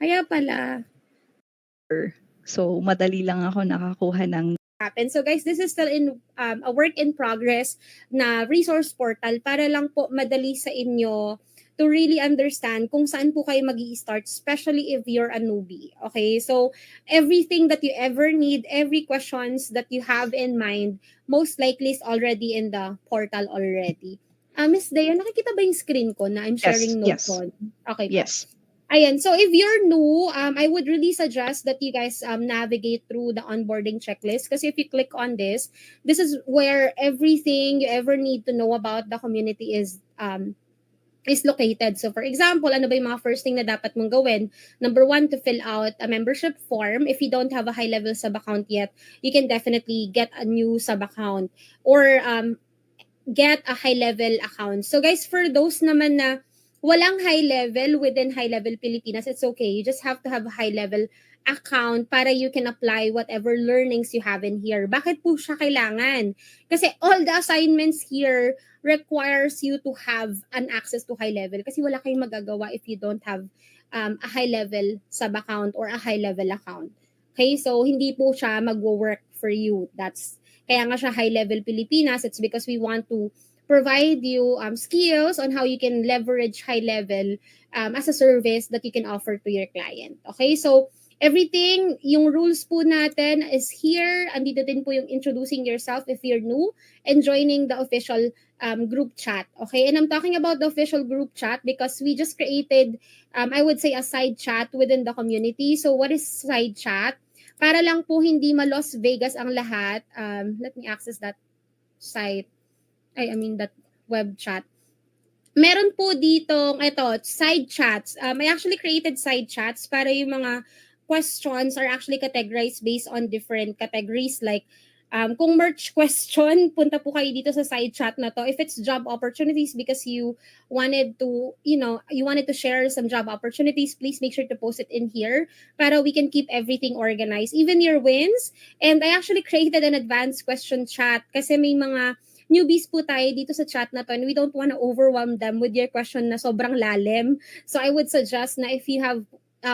Kaya pala. So, madali lang ako nakakuha ng happen. So guys, this is still in a work in progress na resource portal para lang po madali sa inyo to really understand kung saan po kayo mag-i-start, especially if you're a newbie. Okay? So everything that you ever need, every questions that you have in mind, most likely is already in the portal already. Miss Dea, nakikita ba yung screen ko na I'm sharing notes on? Okay po. Yes. Ayan, so if you're new, I would really suggest that you guys navigate through the onboarding checklist because if you click on this is where everything you ever need to know about the community is located. So for example, ano ba yung mga first thing na dapat mong gawin? Number one, to fill out a membership form. If you don't have a high-level sub-account yet, you can definitely get a new sub-account or get a high-level account. So guys, for those naman na walang high level within high level Pilipinas, it's okay. You just have to have a high level account para you can apply whatever learnings you have in here. Bakit po siya kailangan? Kasi all the assignments here requires you to have an access to high level kasi wala kayong magagawa if you don't have a high level sub account or a high level account. Okay, so hindi po siya magwo-work for you. That's kaya nga siya high level Pilipinas. It's because we want to provide you skills on how you can leverage high level as a service that you can offer to your client. Okay, so everything, yung rules po natin is here. Andito din po yung introducing yourself if you're new and joining the official group chat. Okay, and I'm talking about the official group chat because we just created, I would say, a side chat within the community. So what is side chat? Para lang po hindi ma-Las Vegas ang lahat. Let me access that site. That web chat. Meron po ditong, side chats. I actually created side chats para yung mga questions are actually categorized based on different categories. Like, kung merch question, punta po kayo dito sa side chat na to. If it's job opportunities because you wanted to, you wanted to share some job opportunities, please make sure to post it in here para we can keep everything organized. Even your wins. And I actually created an advanced question chat kasi may mga newbies po tayo dito sa chat na to and we don't want to overwhelm them with your question na sobrang lalim. So I would suggest na if you have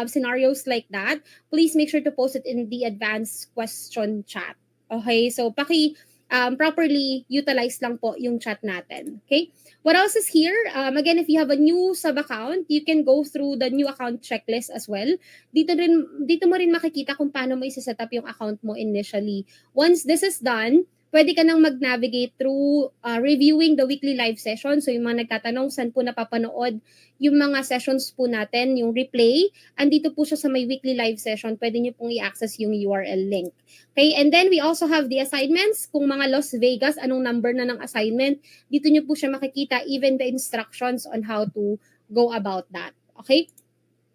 scenarios like that, please make sure to post it in the advanced question chat. Okay, so properly utilize lang po yung chat natin. Okay, what else is here? Again, if you have a new sub-account, you can go through the new account checklist as well. Dito mo rin makikita kung paano mo isa-set up yung account mo initially. Once this is done, pwede ka nang mag-navigate through reviewing the weekly live session. So yung mga nagtatanong saan po napapanood yung mga sessions po natin, yung replay, andito po siya sa may weekly live session. Pwede nyo pong i-access yung URL link. Okay, and then we also have the assignments. Kung mga Las Vegas, anong number na ng assignment, dito nyo po siya makikita, even the instructions on how to go about that. Okay?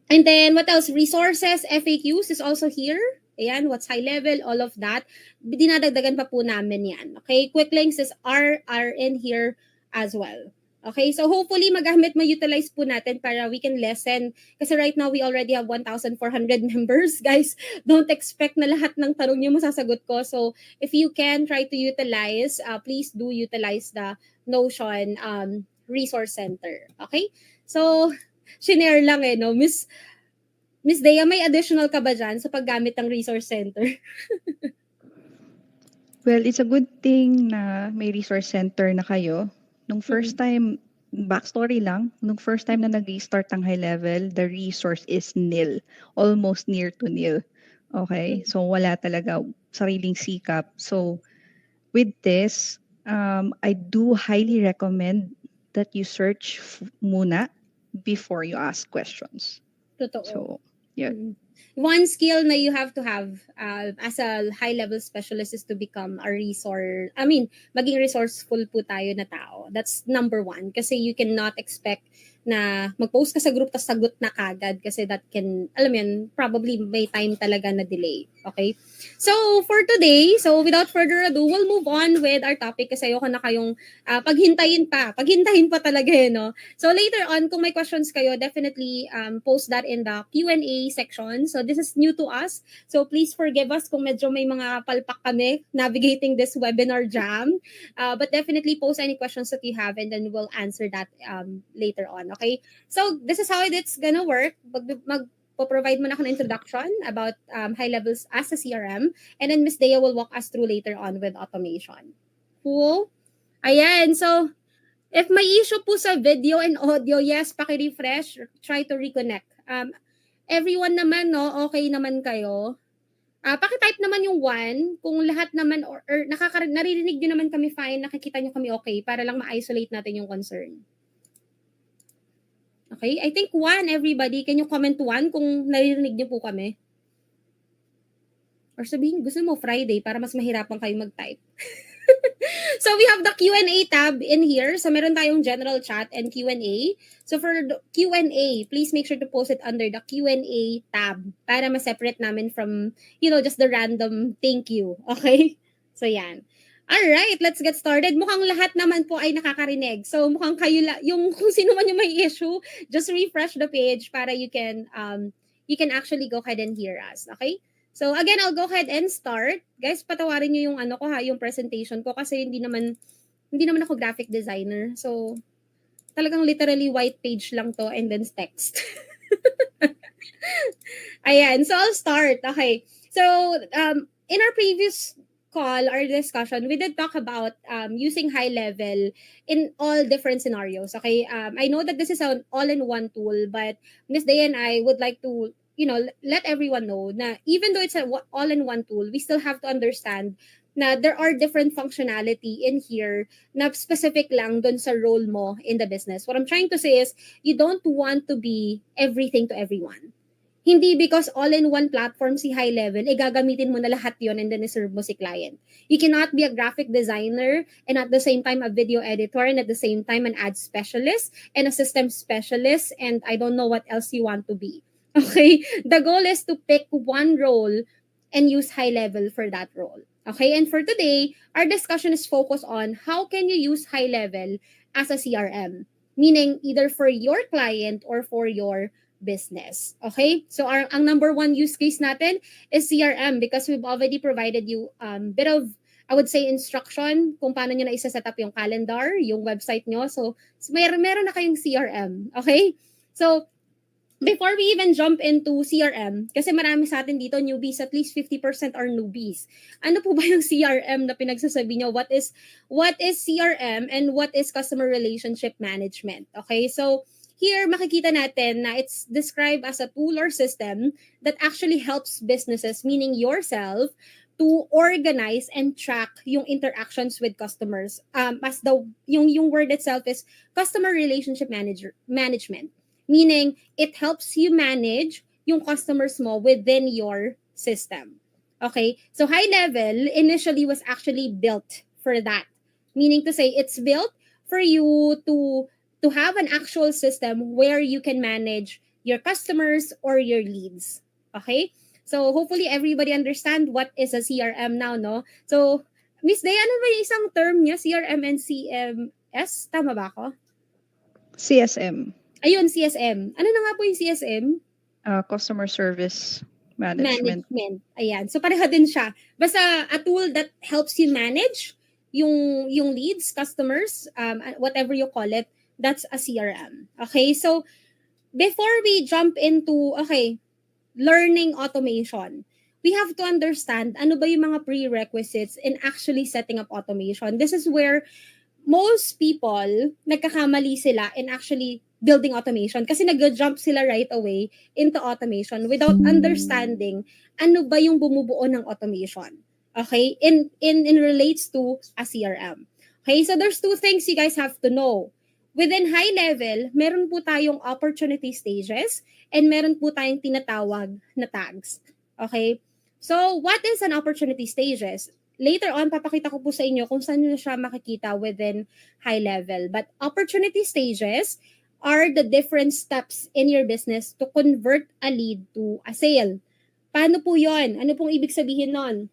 And then what else? Resources, FAQs is also here. Ayan, what's high level, all of that. Dinadagdagan pa po namin yan. Okay, quick links are in here as well. Okay, so hopefully magamit, ma-utilize po natin para we can lessen. Kasi right now, we already have 1,400 members. Guys, don't expect na lahat ng tanong nyo masasagot ko. So if you can try to utilize, please do utilize the Notion Resource Center. Okay, so shinare lang no? Miss Dea, may additional ka ba dyan sa paggamit ng resource center? Well, it's a good thing na may resource center na kayo. Nung first time, backstory lang, nung first time na nag-start ang high level, the resource is nil. Almost near to nil. Okay? So, wala talaga sariling sikap. So, with this, I do highly recommend that you search muna before you ask questions. Totoo. So, yeah. One skill na you have to have as a high-level specialist is to become a resource. Maging resourceful po tayo na tao. That's number one. Kasi you cannot expect na mag-post ka sa group tas sagot na kagad kasi that can, probably may time talaga na delay. Okay? So, for today, without further ado, we'll move on with our topic kasi ayoko na kayong paghintayin pa talaga no? So, later on, kung may questions kayo, definitely post that in the Q&A section. So, this is new to us. So, please forgive us kung medyo may mga palpak kami navigating this webinar jam. But definitely post any questions that you have and then we'll answer that later on. Okay? So, this is how it's gonna work. po-provide muna ako ng introduction about high levels as a CRM, and then Miss Dea will walk us through later on with automation. Cool? Ayan, so if may issue po sa video and audio, yes, paki-refresh, try to reconnect. Everyone naman, no, okay naman kayo. Paki-type naman yung 1 kung lahat naman or naririnig niyo naman kami fine, nakikita niyo kami okay para lang ma-isolate natin yung concern. Okay? I think 1, everybody. Can you comment 1 kung naririnig niyo po kami? Or sabihin, gusto mo Friday para mas mahirapan kayo mag-type. So we have the Q&A tab in here. So meron tayong general chat and Q&A. So for the Q&A, please make sure to post it under the Q&A tab para ma-separate namin from, just the random thank you. Okay? So yan. Alright, let's get started. Mukhang lahat naman po ay nakakarinig. So mukhang kayo yung kung sino man yung may issue, just refresh the page para you can actually go ahead and hear us. Okay? So again, I'll go ahead and start. Guys, patawarin niyo yung yung presentation ko kasi hindi naman ako graphic designer. So talagang literally white page lang to and then text. Ayan, so I'll start. Okay. So in our previous call, our discussion, we did talk about using high level in all different scenarios. Okay, I know that this is an all-in-one tool, but Miss Day and I would like to let everyone know na even though it's an all-in-one tool, we still have to understand na there are different functionality in here na specific lang dun sa role mo in the business. What I'm trying to say is you don't want to be everything to everyone. Hindi because all-in-one platform si high level, gagamitin mo na lahat yon and then iserve mo si client. You cannot be a graphic designer and at the same time a video editor and at the same time an ad specialist and a system specialist and I don't know what else you want to be. Okay? The goal is to pick one role and use high level for that role. Okay? And for today, our discussion is focused on how can you use high level as a CRM, meaning either for your client or for your business. Okay? So ang number 1 use case natin is CRM because we've already provided you bit of, I would say, instruction kung paano nyo na isa-set up yung calendar, yung website nyo. So meron na kayong CRM. Okay? So before we even jump into CRM, kasi marami sa atin dito newbies, at least 50% are newbies. Ano po ba yung CRM na pinagsasabi nyo? What is CRM and what is customer relationship management? Okay, so here makikita natin na it's described as a tool or system that actually helps businesses, meaning yourself, to organize and track yung interactions with customers. As yung word itself is customer relationship management. Meaning, it helps you manage yung customers mo within your system. Okay? So, high level initially was actually built for that. Meaning to say, it's built for you to have an actual system where you can manage your customers or your leads. Okay? So, hopefully, everybody understand what is a CRM now, no? So, Miss Day, ano ba yung isang term niya? CRM and CMS? Tama ba ako? CSM. Ayun, CSM. Ano na nga po yung CSM? Customer Service Management. Ayan. So pareho din siya. Basta a tool that helps you manage yung leads, customers, whatever you call it, that's a CRM. Okay? So before we jump into learning automation, we have to understand ano ba yung mga prerequisites in actually setting up automation. This is where most people nagkakamali sila in actually building automation kasi nag-jump sila right away into automation without understanding ano ba yung bumubuo ng automation. Okay? In relates to a CRM. Okay? So there's 2 things you guys have to know. Within high level, meron po tayong opportunity stages and meron po tayong tinatawag na tags. Okay? So what is an opportunity stages? Later on, papakita ko po sa inyo kung saan nyo siya makikita within high level. But opportunity stages are the different steps in your business to convert a lead to a sale. Paano po yon? Ano pong ibig sabihin nun?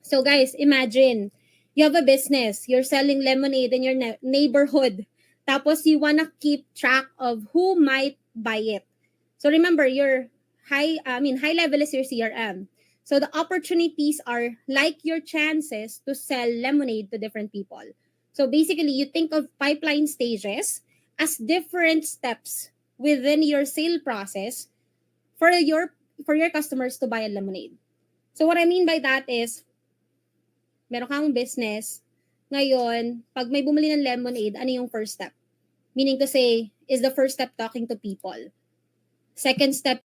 So guys, imagine, you have a business, you're selling lemonade in your neighborhood, tapos you wanna keep track of who might buy it. So remember, your high level is your CRM. So the opportunities are like your chances to sell lemonade to different people. So basically, you think of pipeline stages as different steps within your sale process for your customers to buy a lemonade. So what I mean by that is, meron kang business, ngayon, pag may bumili ng lemonade, ano yung first step? Meaning to say, is the first step talking to people? Second step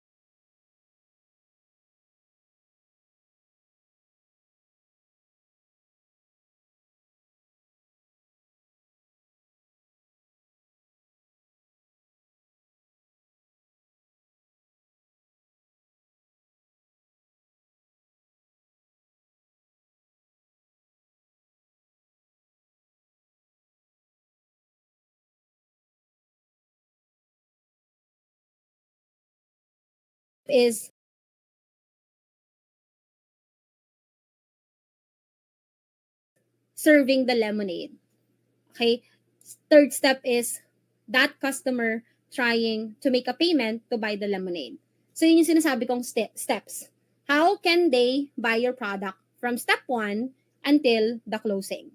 is serving the lemonade. Okay? Third step is that customer trying to make a payment to buy the lemonade. So yun yung sinasabi kong steps. How can they buy your product from step 1 until the closing?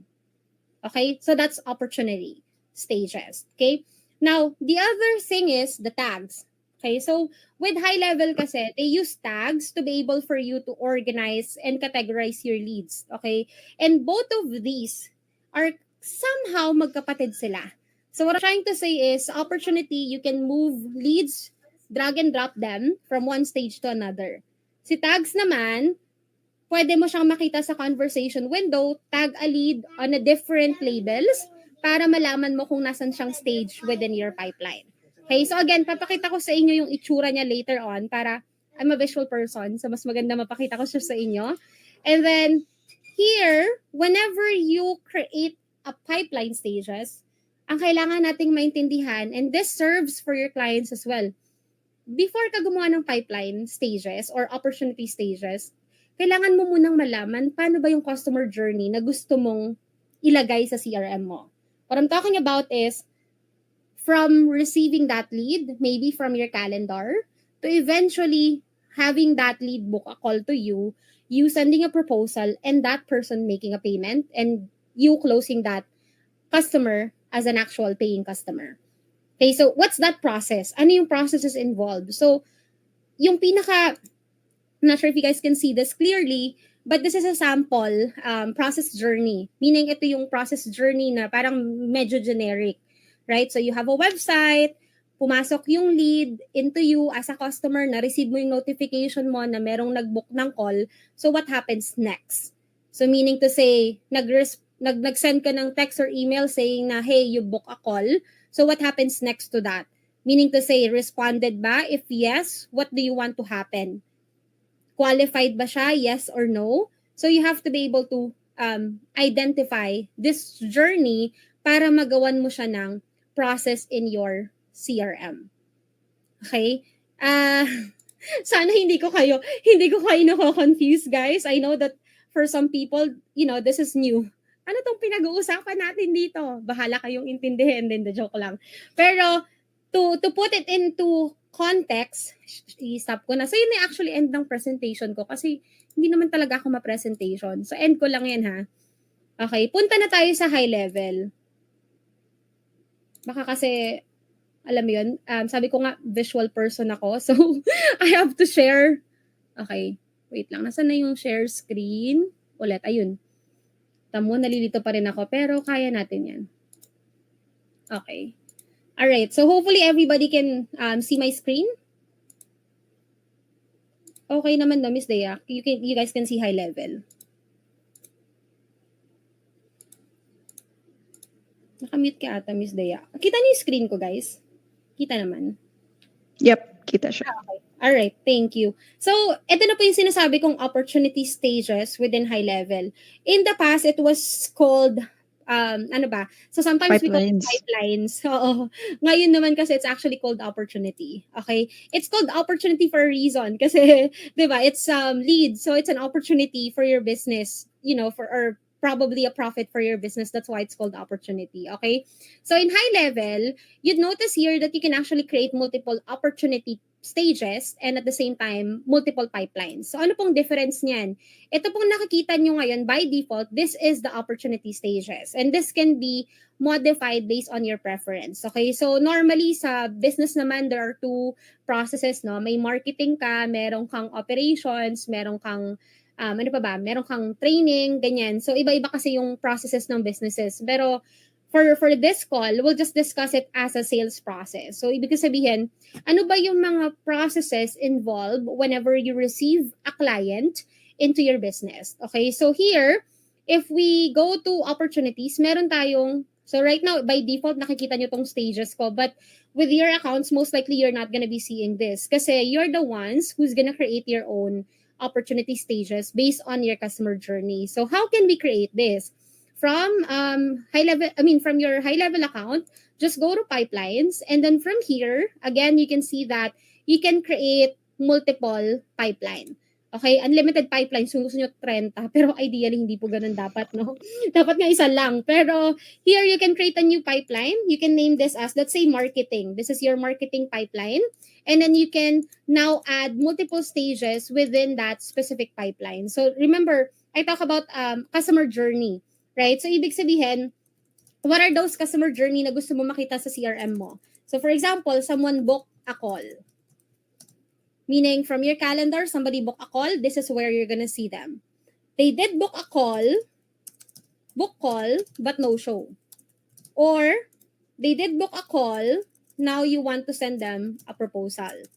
Okay? So that's opportunity stages. Okay? Now, the other thing is the tags. Okay? So with high level kasi, they use tags to be able for you to organize and categorize your leads. Okay? And both of these are somehow magkapatid sila. So what I'm trying to say is, opportunity, you can move leads, drag and drop them from one stage to another. Si tags naman, pwede mo siyang makita sa conversation window, tag a lead on a different labels para malaman mo kung nasan siyang stage within your pipeline. Okay, so again, papakita ko sa inyo yung itsura niya later on para I'm a visual person, so mas maganda mapakita ko siya sa inyo. And then, here, whenever you create a pipeline stages, ang kailangan nating maintindihan, and this serves for your clients as well, before ka gumawa ng pipeline stages or opportunity stages, kailangan mo munang malaman paano ba yung customer journey na gusto mong ilagay sa CRM mo. What I'm talking about is from receiving that lead, maybe from your calendar, to eventually having that lead book a call to you, you sending a proposal, and that person making a payment, and you closing that customer as an actual paying customer. Okay, so what's that process? Ano yung processes involved? So, yung I'm not sure if you guys can see this clearly, but this is a sample process journey. Meaning, ito yung process journey na parang medyo generic. Right? So, you have a website, pumasok yung lead into you as a customer, na-receive mo yung notification mo na merong nag-book ng call. So, what happens next? So, meaning to say, nag-send ka ng text or email saying na, hey, you book a call. So, what happens next to that? Meaning to say, responded ba? If yes, what do you want to happen? Qualified ba siya? Yes or no? So, you have to be able to identify this journey para magawan mo siya ng process in your CRM. Okay? Sana hindi ko kayo nako-confuse, guys. I know that for some people, this is new. Ano tong pinag-uusapan natin dito? Bahala kayong intindihin, din the joke lang. Pero to put it into context, i-stop ko na. So yun na actually end ng presentation ko kasi hindi naman talaga ako ma-presentation. So end ko lang yan, ha. Okay, punta na tayo sa high level. Baka kasi alam mo yun, sabi ko nga, visual person ako. So, I have to share. Okay, wait lang. Nasaan na yung share screen? Ulit, ayun. Tamo, nalilito pa rin ako. Pero kaya natin yan. Okay. Alright, so hopefully everybody can see my screen. Okay naman no, Miss Dea. You guys can see high level. Nakamute ka ata, Miss Dea. Kita niyo yung screen ko, guys? Kita naman. Yep, kita siya. Okay. Alright, thank you. So, ito na po yung sinasabi kong opportunity stages within high level. In the past, it was called, So, sometimes we call it pipelines. Oo. Ngayon naman kasi it's actually called opportunity. Okay? It's called opportunity for a reason kasi, di ba, it's lead. So, it's an opportunity for your business, or probably a profit for your business. That's why it's called opportunity. Okay? So, in high level, you'd notice here that you can actually create multiple opportunity stages and at the same time, multiple pipelines. So, ano pong difference niyan? Ito pong nakikita nyo ngayon, by default, this is the opportunity stages. And this can be modified based on your preference. Okay? So normally sa business naman, there are two processes, no? May marketing ka, meron kang operations, meron kang ano pa ba? Meron kang training, ganyan. So iba-iba kasi yung processes ng businesses. Pero for this call, we'll just discuss it as a sales process. So ibig sabihin, ano ba yung mga processes involved whenever you receive a client into your business? Okay? So here, if we go to opportunities, meron tayong, so right now, by default, nakikita nyo tong stages ko, but with your accounts, most likely you're not gonna be seeing this kasi you're the ones who's gonna create your own opportunity stages based on your customer journey. So how can we create this? From from your high level account, just go to pipelines, and then from here, again, you can see that you can create multiple pipeline. Okay, unlimited pipeline. So gusto nyo 30, pero ideally hindi po ganun dapat, no? Dapat nga isa lang. Pero here you can create a new pipeline. You can name this as, let's say, marketing. This is your marketing pipeline. And then you can now add multiple stages within that specific pipeline. So remember, I talk about customer journey, right? So ibig sabihin, what are those customer journey na gusto mo makita sa CRM mo? So for example, someone book a call. Meaning from your calendar, somebody book a call, this is where you're gonna see them. They did book call, but no show. Or they did book a call, now you want to send them a proposal.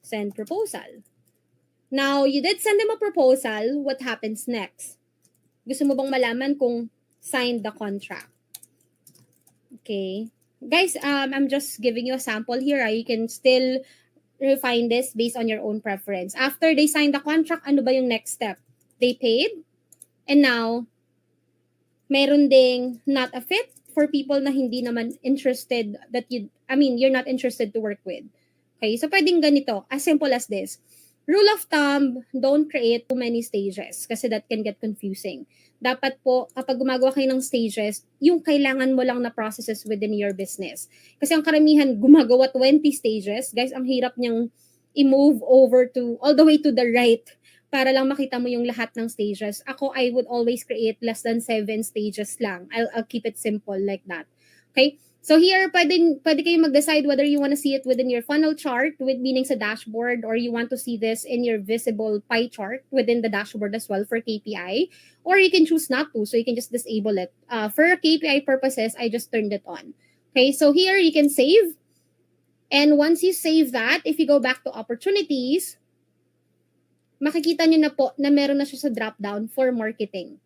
Send proposal. Now, you did send them a proposal, what happens next? Gusto mo bang malaman kung signed the contract? Okay. Guys, I'm just giving you a sample here. You can still refine this based on your own preference. After they sign the contract, ano ba yung next step? They paid, and now, meron ding not a fit for people na hindi naman interested you're not interested to work with. Okay, so pwedeng ganito, as simple as this. Rule of thumb, don't create too many stages kasi that can get confusing. Dapat po, kapag gumagawa kayo ng stages, yung kailangan mo lang na processes within your business. Kasi ang karamihan, gumagawa 20 stages. Guys, ang hirap niyang i-move over to, all the way to the right para lang makita mo yung lahat ng stages. Ako, I would always create less than 7 stages lang. I'll keep it simple like that. Okay? So here, pwede kayo mag-decide whether you want to see it within your funnel chart, with meaning sa dashboard, or you want to see this in your visible pie chart within the dashboard as well for KPI, or you can choose not to, so you can just disable it. For KPI purposes, I just turned it on. Okay, so here you can save, and once you save that, if you go back to opportunities, makikita nyo na po na meron na siya sa drop-down for marketing.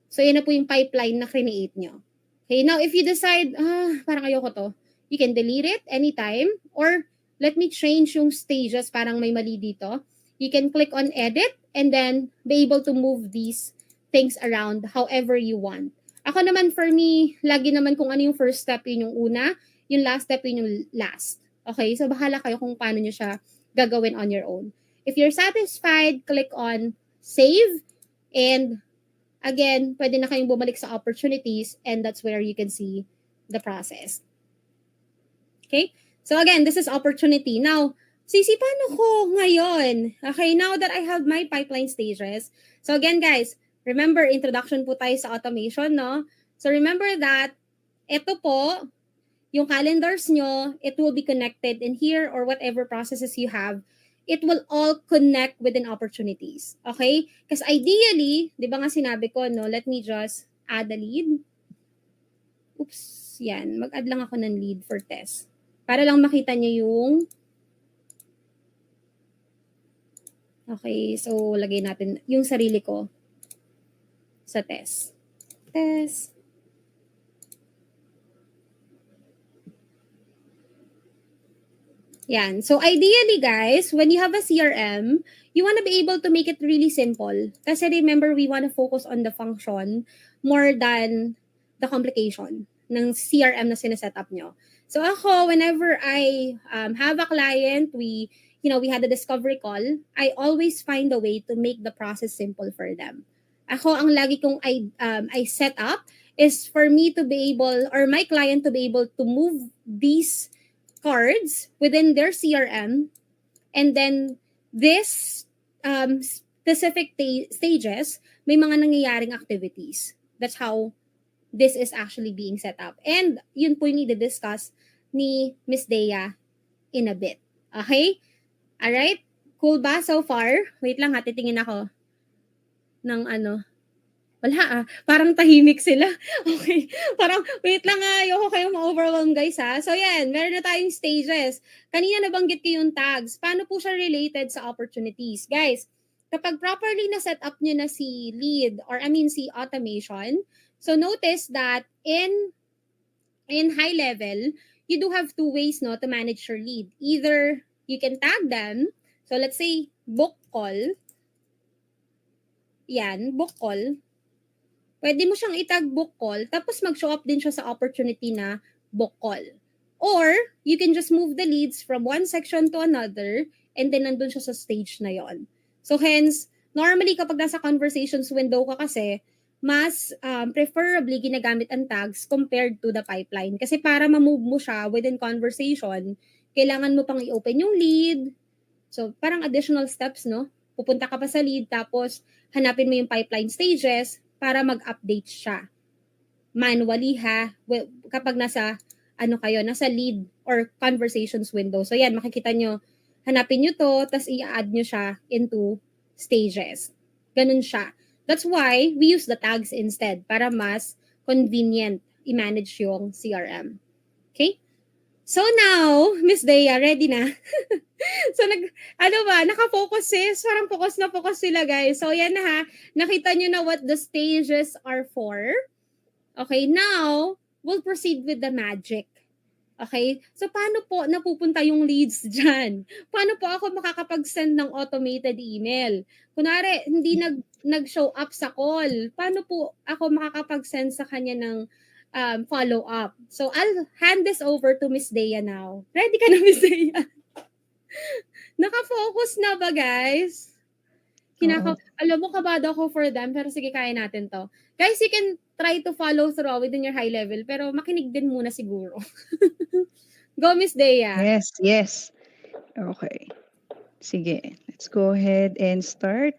So yan na po yung pipeline na create nyo. Okay, now if you decide, parang ayoko to, you can delete it anytime, or let me change yung stages, parang may mali dito. You can click on edit and then be able to move these things around however you want. Ako naman, for me, lagi naman kung ano yung first step, yun yung una, yung last step, yun yung last. Okay, so bahala kayo kung paano nyo siya gagawin on your own. If you're satisfied, click on save, and again, pwede na kayong bumalik sa opportunities, and that's where you can see the process. Okay? So again, this is opportunity. Now, paano ko ngayon? Okay, now that I have my pipeline stages. So again, guys, remember, introduction po tayo sa automation, no? So remember that ito po, yung calendars nyo, it will be connected in here, or whatever processes you have, it will all connect within opportunities. Okay? Because ideally, di ba nga sinabi ko, no, let me just add a lead. Oops, yan. Mag-add lang ako ng lead for test. Para lang makita nyo yung... Okay, so lagay natin yung sarili ko sa test. Test. Yan. So ideally, guys, when you have a CRM, you want to be able to make it really simple. Kasi remember, we want to focus on the function more than the complication ng CRM na sineset up nyo. So ako, whenever I have a client, we had a discovery call, I always find a way to make the process simple for them. Ako, ang lagi kong I set up is for me to be able, or my client to be able to move these cards within their CRM, and then this specific stages, may mga nangyayaring activities. That's how this is actually being set up. And yun po yung i-discuss ni Miss Dea in a bit. Okay? Alright? Cool ba so far? Wait lang ha, titingin ako ng ano. Wala parang tahimik sila. Okay. Parang, wait lang ayoko kayong ma-overwhelm guys ha. So yan, meron na tayong stages. Kanina nabanggit ko yung tags. Paano po siya related sa opportunities? Guys, kapag properly na set up nyo na si lead, or I mean si automation, so notice that in high level, you do have two ways no to manage your lead. Either you can tag them. So let's say book call. Yan, book call. Pwede mo siyang itag book call, tapos mag-show up din siya sa opportunity na book call. Or, you can just move the leads from one section to another, and then nandun siya sa stage na yon. So hence, normally kapag nasa conversations window ka kasi, mas preferably ginagamit ang tags compared to the pipeline. Kasi para ma-move mo siya within conversation, kailangan mo pang i-open yung lead. So, parang additional steps, no? Pupunta ka pa sa lead, tapos hanapin mo yung pipeline stages para mag-update siya. Manually ha, kapag nasa nasa lead or conversations window. So yan, makikita nyo, hanapin nyo to, tapos i-add nyo siya into stages. Ganun siya. That's why we use the tags instead para mas convenient i-manage yung CRM. Okay? So now, Miss Dea, ready na? So nakafocus sis, parang focus sila guys. So yan na ha, nakita nyo na what the stages are for. Okay, now, we'll proceed with the magic. Okay, so paano po napupunta yung leads dyan? Paano po ako makakapag-send ng automated email? Kunwari, hindi nag-show up sa call. Paano po ako makakapag-send sa kanya ng follow-up? So, I'll hand this over to Miss Dea now. Ready ka na, Miss Dea? Naka-focus na ba, guys? Alam mo, kabado ako for them, pero sige, kaya natin to. Guys, you can try to follow through within your high level, pero makinig din muna siguro. Go, Miss Dea. Yes. Okay. Sige, let's go ahead and start.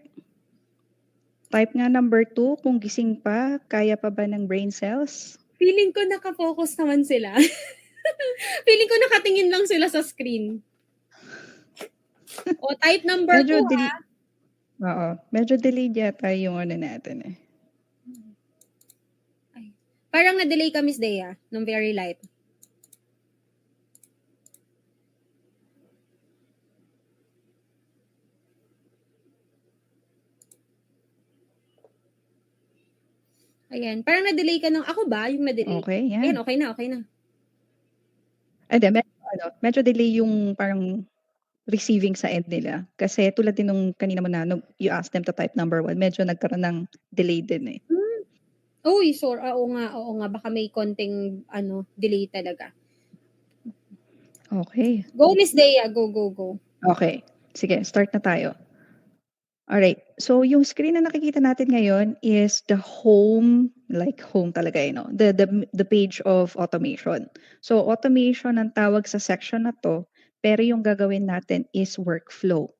Type nga number 2, kung gising pa, kaya pa ba ng brain cells? Feeling ko nakafocus naman sila. Feeling ko nakatingin lang sila sa screen. O, type number 2 ha. Oo, medyo delayed yata yung natin eh. Ay, parang na-delay ka, Miss Dea, nung very light. Ayan, parang na-delay ka ng, ako ba yung na-delay? Okay, yan. Ayan, okay na. Hindi, medyo delay yung parang receiving sa end nila. Kasi tulad din nung kanina mo na, you asked them to type number 1, medyo nagkaroon ng delay din eh. Uy, sure. Oo nga. Baka may konting, delay talaga. Okay. Go, Miss Dea. Go. Okay. Sige, start na tayo. Alright. So, yung screen na nakikita natin ngayon is the home, like home talaga, the page of automation. So, automation ang tawag sa section na to, pero yung gagawin natin is workflow.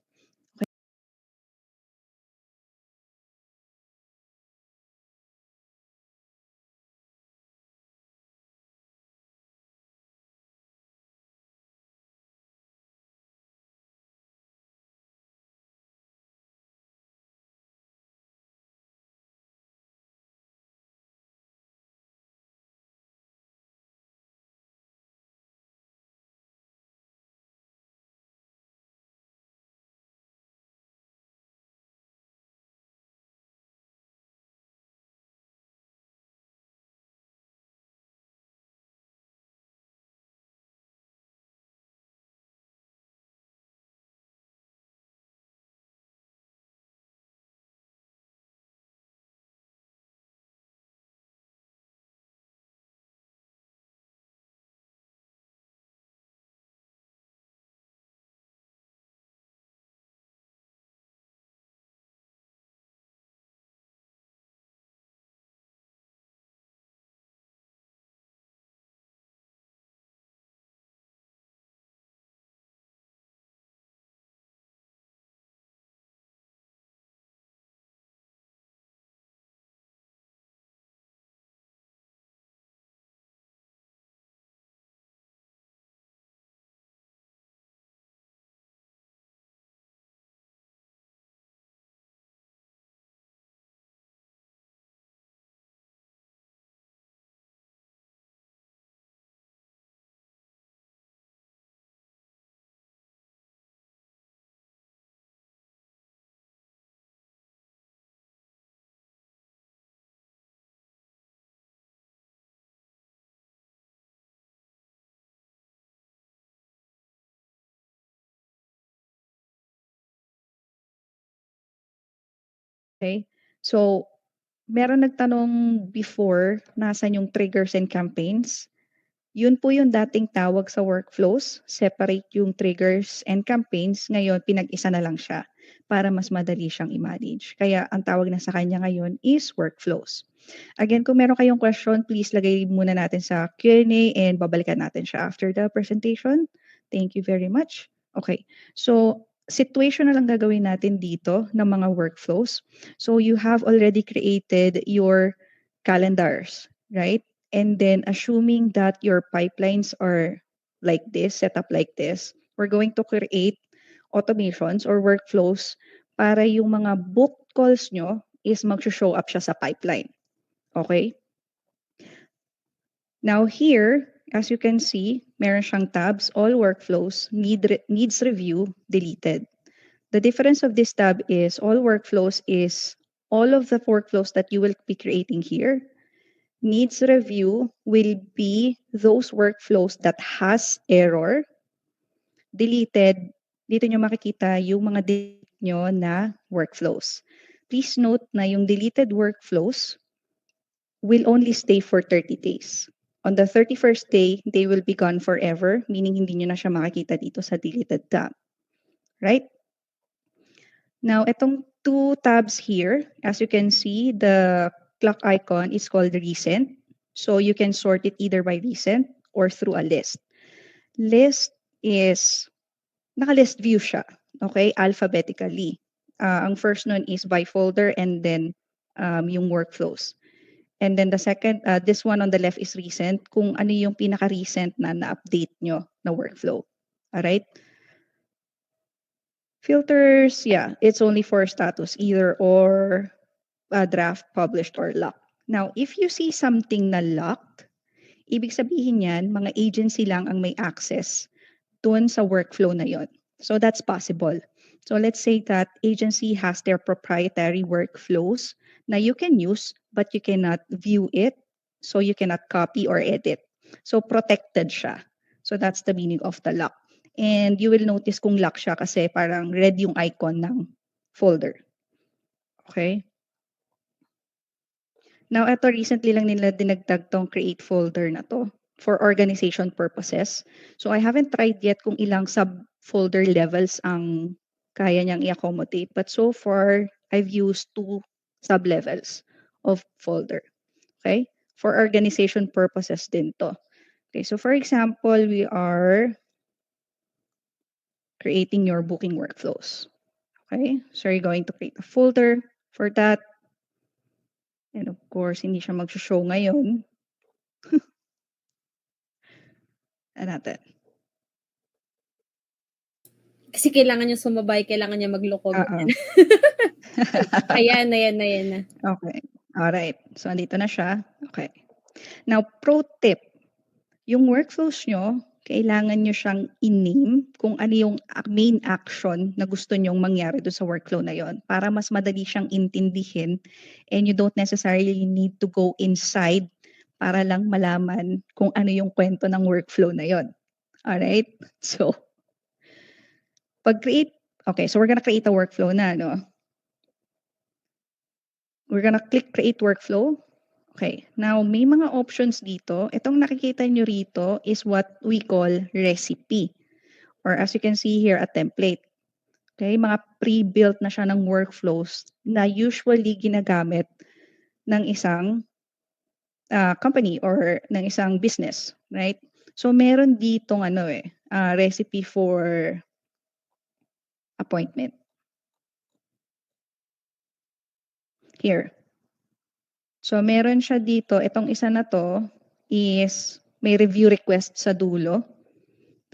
Okay? So, meron nagtanong before, nasan yung triggers and campaigns? Yun po yung dating tawag sa workflows. Separate yung triggers and campaigns. Ngayon, pinag-isa na lang siya para mas madali siyang i-manage. Kaya ang tawag na sa kanya ngayon is workflows. Again, kung meron kayong question, please lagay muna natin sa Q&A and babalikan natin siya after the presentation. Thank you very much. Okay, so situational lang gagawin natin dito ng mga workflows. So you have already created your calendars, right? And then assuming that your pipelines are like this, set up like this, we're going to create automations or workflows para yung mga book calls nyo is mag-show up siya sa pipeline. Okay? Now here, as you can see, meron siyang tabs, all workflows, needs review, deleted. The difference of this tab is all workflows is all of the workflows that you will be creating here. Needs review will be those workflows that has error. Deleted, dito nyo makikita yung mga delete nyo na workflows. Please note na yung deleted workflows will only stay for 30 days. On the 31st day, they will be gone forever, meaning hindi nyo na siya makikita dito sa deleted tab. Right? Now, itong two tabs here, as you can see, the clock icon is called recent. So you can sort it either by recent or through a list. List is, naka-list view siya, okay, alphabetically. Ang first nun is by folder and then yung workflows. And then the second, this one on the left is recent, kung ano yung pinaka-recent na na-update nyo na workflow. Alright? Filters, yeah, it's only for status, either or draft, published, or locked. Now, if you see something na locked, ibig sabihin yan, mga agency lang ang may access dun sa workflow na yon. So that's possible. So let's say that agency has their proprietary workflows na you can use, but you cannot view it, so you cannot copy or edit. So protected siya. So that's the meaning of the lock. And you will notice kung lock siya kasi parang red yung icon ng folder. Okay? Now, ito recently lang nila dinagdag tong create folder na to for organization purposes. So I haven't tried yet kung ilang subfolder levels ang kaya niyang i-accommodate. But so far, I've used 2 sublevels of folder. Okay? For organization purposes din to. Okay, so for example, we are creating your booking workflows. Okay, so you're going to create a folder for that. And of course, hindi siya mag-show ngayon. Natin. Kasi kailangan niya sumabay, kailangan niya maglukog. Ayan, ayan, ayan na. Okay. Alright. So, andito na siya. Okay. Now, pro tip. Yung workflows nyo, kailangan nyo siyang i-name kung ano yung main action na gusto nyong mangyari doon sa workflow na yon para mas madali siyang intindihin and you don't necessarily need to go inside para lang malaman kung ano yung kwento ng workflow na yon. Alright? So, okay, so we're gonna create a workflow na, no? We're gonna click create workflow. Okay, now may mga options dito. Itong nakikita nyo rito is what we call recipe. Or as you can see here, a template. Okay, mga pre-built na siya ng workflows na usually ginagamit ng isang company or ng isang business, right? So meron ditong recipe for appointment. Here. So meron siya dito, itong isa na to is may review request sa dulo.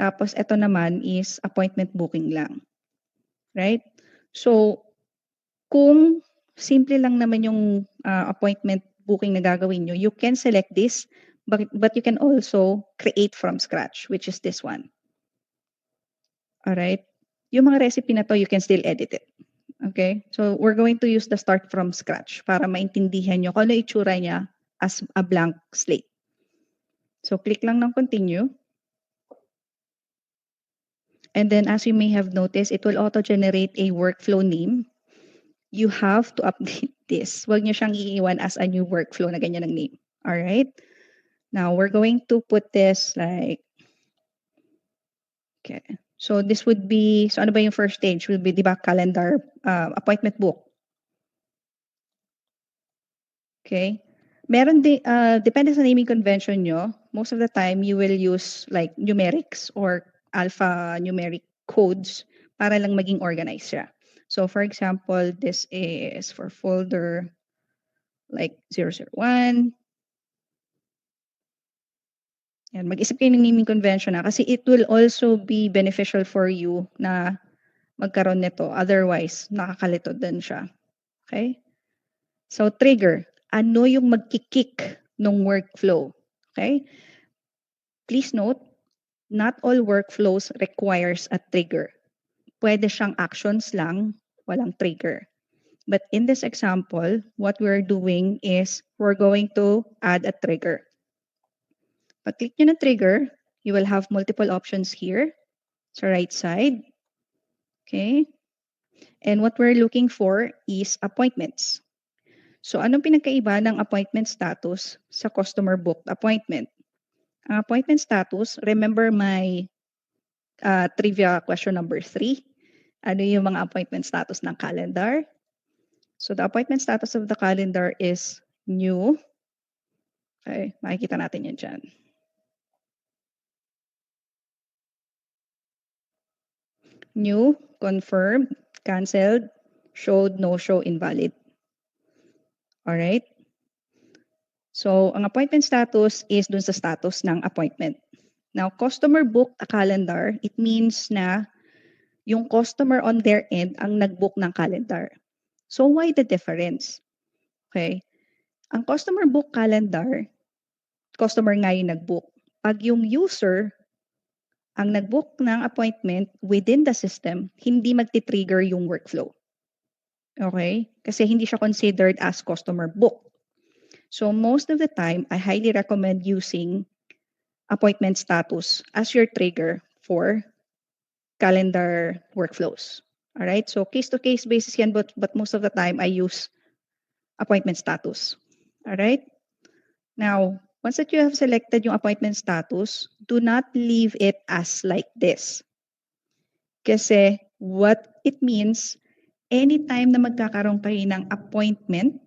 Tapos ito naman is appointment booking lang. Right? So kung simple lang naman yung appointment booking na gagawin nyo, you can select this, but you can also create from scratch, which is this one. Alright? Yung mga recipe na to, you can still edit it. Okay? So we're going to use the start from scratch para maintindihan nyo kung ano itsura niya as a blank slate. So click lang ng continue. And then as you may have noticed, it will auto-generate a workflow name. you have to update this. Huwag nyo siyang iiwan as a new workflow na ganyan ng name. All right? Now, we're going to put this like, okay. So this would be, so ano ba yung first stage? Will be, di ba, calendar, appointment book. Okay? Meron din, depende sa naming convention nyo, most of the time, you will use like numerics or alphanumeric codes para lang maging organized siya. So for example, this is for folder like 001. Yan, mag-isip kayo ng naming convention na kasi it will also be beneficial for you na magkaroon nito. Otherwise, nakakalito din siya. Okay? So trigger, ano yung magkikick ng workflow? Okay? Please note, not all workflows requires a trigger. Pwede siyang actions lang, walang trigger. But in this example, what we're doing is we're going to add a trigger. Pag-click nyo ng trigger, you will have multiple options here sa right side. Okay? And what we're looking for is appointments. So anong pinagkaiba ng appointment status sa customer booked appointment? Ang appointment status, remember my trivia question number 3. Ano yung mga appointment status ng calendar? So the appointment status of the calendar is new. Okay, makikita natin yan dyan. New, confirmed, canceled, showed, no-show, invalid. All right? So, ang appointment status is dun sa status ng appointment. Now, customer booked a calendar, it means na yung customer on their end ang nag-book ng calendar. So, why the difference? Okay? Ang customer book calendar, customer nga yung nag-book. Pag yung user ang nag-book ng appointment within the system, hindi magti-trigger yung workflow. Okay? Kasi hindi siya considered as customer book. So most of the time, I highly recommend using appointment status as your trigger for calendar workflows. All right? So case-to-case basis yan, but most of the time, I use appointment status. All right? Now, once that you have selected yung appointment status, do not leave it as like this. Kasi what it means, anytime na magkakaroon kayo ng appointment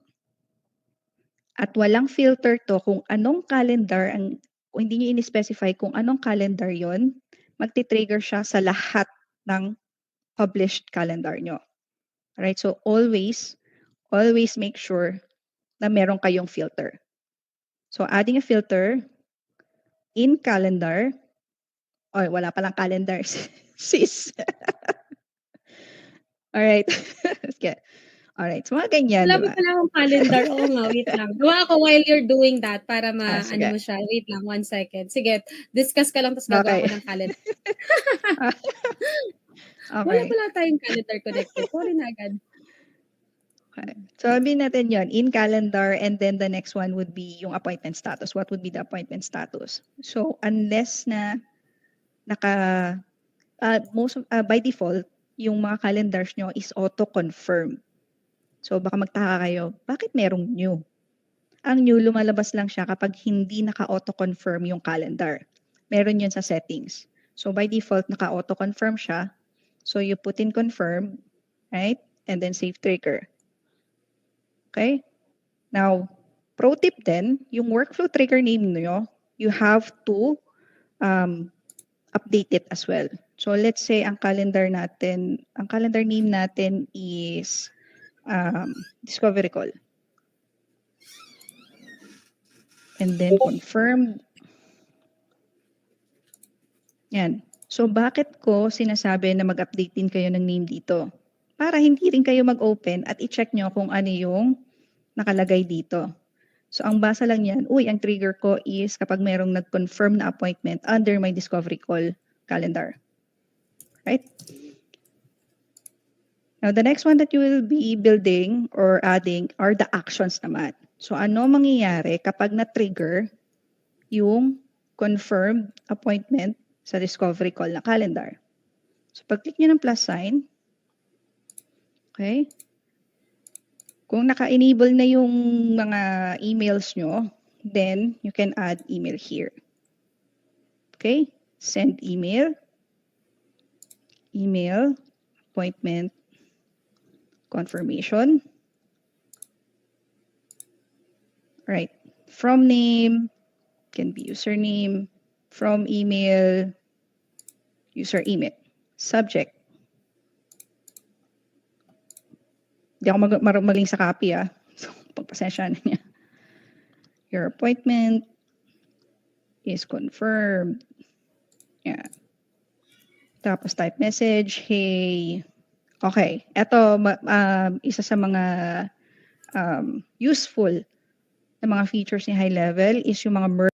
at walang filter to kung anong calendar, kung hindi nyo in-specify kung anong calendar yon, magti-trigger siya sa lahat ng published calendar nyo. Alright, so always make sure na meron kayong filter. So adding a filter in calendar, wala palang calendar, sis. Alright. Okay. Alright, so mga ganyan, Wala di ba ba? pala akong calendar? Oo nga, wait lang. Gawa ako while you're doing that para Sige. ano mo siya. Wait lang, 1 second. Sige, discuss ka lang tapos gagawa Okay. ko ng calendar. Wala Okay. pala tayong calendar connected. Sorry na agad. Okay. So sabihin natin yon in calendar, and then the next one would be yung appointment status. What would be the appointment status? So unless na by default, yung mga calendars nyo is auto-confirm. So baka magtaka kayo, bakit merong new? Ang new, lumalabas lang siya kapag hindi naka-auto-confirm yung calendar. Meron yun sa settings. So by default, naka-auto-confirm siya. So you put in confirm, right? And then save trigger. Okay? Now, pro tip din, yung workflow trigger name nyo, you have to update it as well. So let's say ang calendar name natin is discovery call. And then confirm. Yan. So bakit ko sinasabi na mag-update din kayo ng name dito? Para hindi rin kayo mag-open at i-check nyo kung ano yung nakalagay dito. So ang basa lang yan, ang trigger ko is kapag merong nag-confirm na appointment under my discovery call calendar. Right? Now, the next one that you will be building or adding are the actions naman. So ano mangyayari kapag na-trigger yung confirmed appointment sa discovery call na calendar? So pag-click nyo ng plus sign, okay? Kung naka-enable na yung mga emails nyo, then you can add email here. Okay? Send email, appointment, confirmation. Right. From name, can be username. From email, user email. Subject. Di ako magaling sa copy So, pagpasensya na niya. Your appointment is confirmed. Yeah. Tapos type message, hey. Okay. Ito, isa sa mga useful na mga features ni High Level is yung mga merge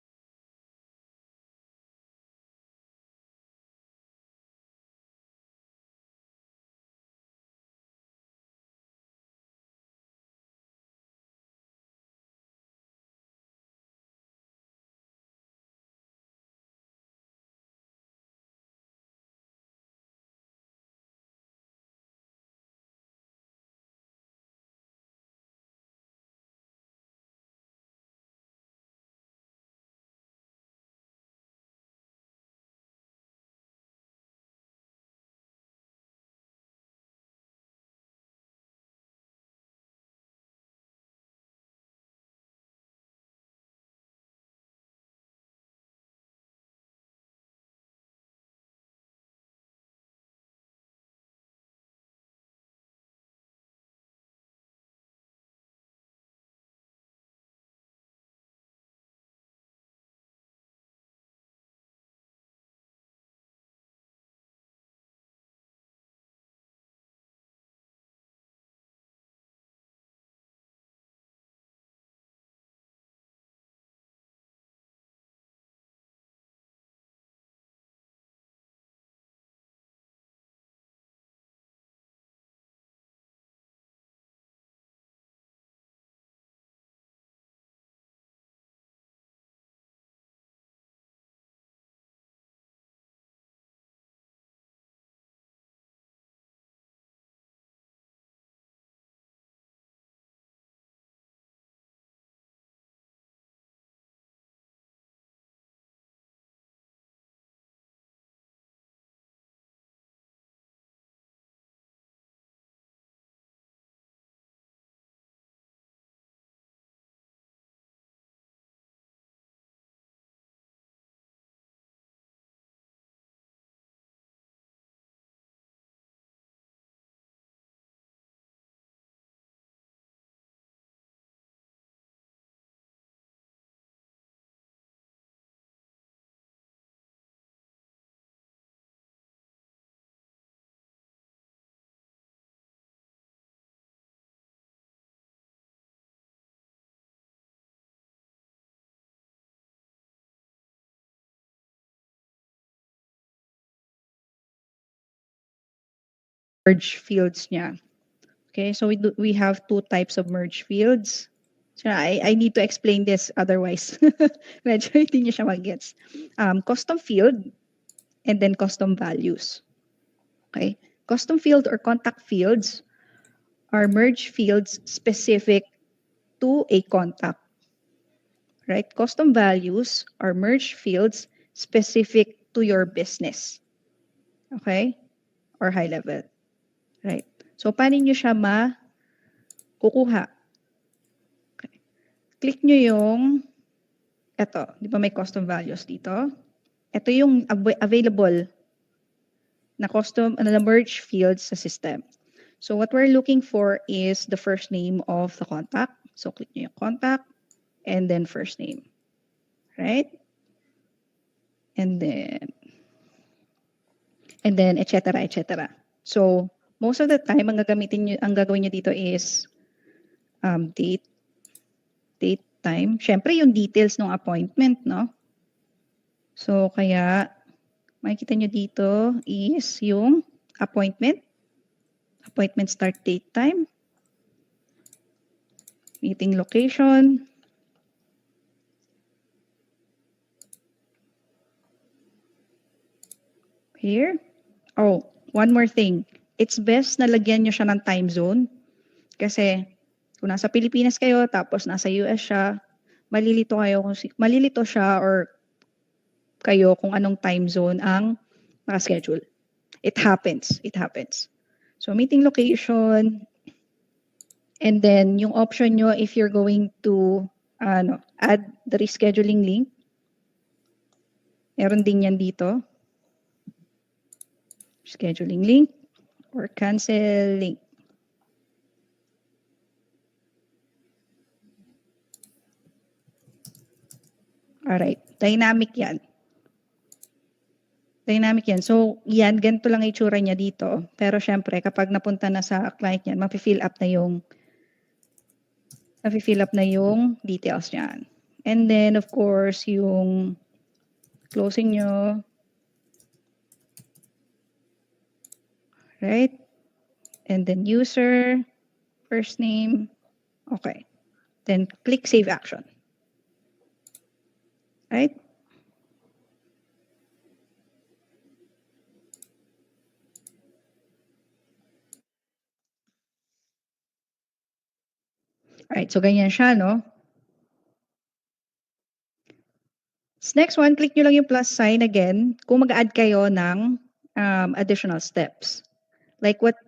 fields niya. Okay, so we have two types of merge fields. So I need to explain this, otherwise medyo hindi niyo siya mag-gets. Custom field and then custom values. Okay, custom field or contact fields are merge fields specific to a contact. Right, custom values are merge fields specific to your business. Okay, or high level. Right. So paano niyo siya kukuha? Okay. Click nyo yung, eto, di ba may custom values dito? Ito yung available na custom, na merge fields sa system. So what we're looking for is the first name of the contact. So click nyo yung contact and then first name. Right? And then etc. etc. So most of the time, ang gagawin nyo dito is date, time. Syempre, yung details ng appointment, no? So, kaya, makikita nyo dito is yung appointment start date time, meeting location, here. Oh, one more thing. It's best na lagyan nyo siya ng time zone kasi Kung nasa Pilipinas kayo, tapos nasa US siya, malilito siya or kayo kung anong time zone ang naka-schedule. It happens. It happens. So, meeting location, and then yung option nyo if you're going to add the rescheduling link. Meron din yan dito. Scheduling link or cancel link. Alright, dynamic yan. Dynamic yan. So, yan, ganito lang itsura niya dito. Pero syempre, kapag napunta na sa client yan, mapi-fill up na yung details niyan. And then, of course, yung closing nyo. Right? And then user, first name. Okay. Then click save action. Right? Alright, so ganyan siya, no? Next one, click nyo lang yung plus sign again kung mag-add kayo ng additional steps. Like what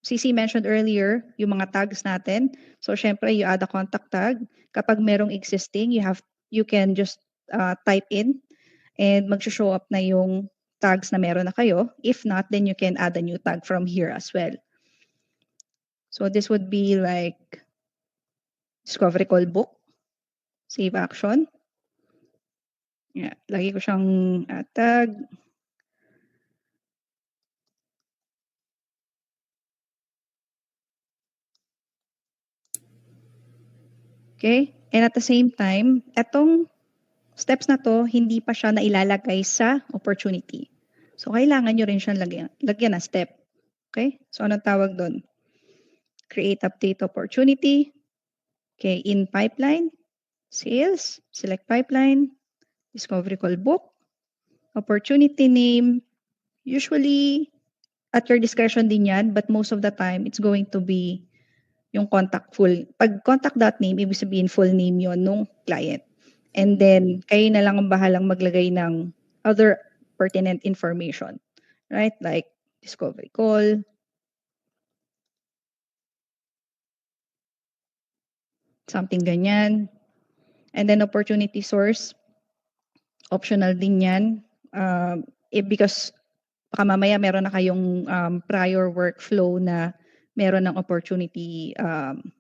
CC mentioned earlier, yung mga tags natin. So, syempre, you add a contact tag. Kapag merong existing, you can just type in and mag-show up na yung tags na meron na kayo. If not, then you can add a new tag from here as well. So, this would be like discovery call book, save action. Yeah, lagi ko siyang tag. Okay? And at the same time, etong steps na to, hindi pa siya nailalagay sa opportunity. So, kailangan nyo rin siyang lagyan na step. Okay? So, anong tawag doon? Create update opportunity. Okay, in pipeline, sales, select pipeline, discovery call book, opportunity name. Usually, at your discretion din yan, but most of the time, it's going to be yung contact full. Pag contact.name, ibig sabihin full name yon nung client. And then, kayo na lang ang bahalang maglagay ng other pertinent information. Right? Like, discovery call, something ganyan. And then, opportunity source, optional din yan. Because baka mamaya meron na kayong prior workflow na meron ng opportunity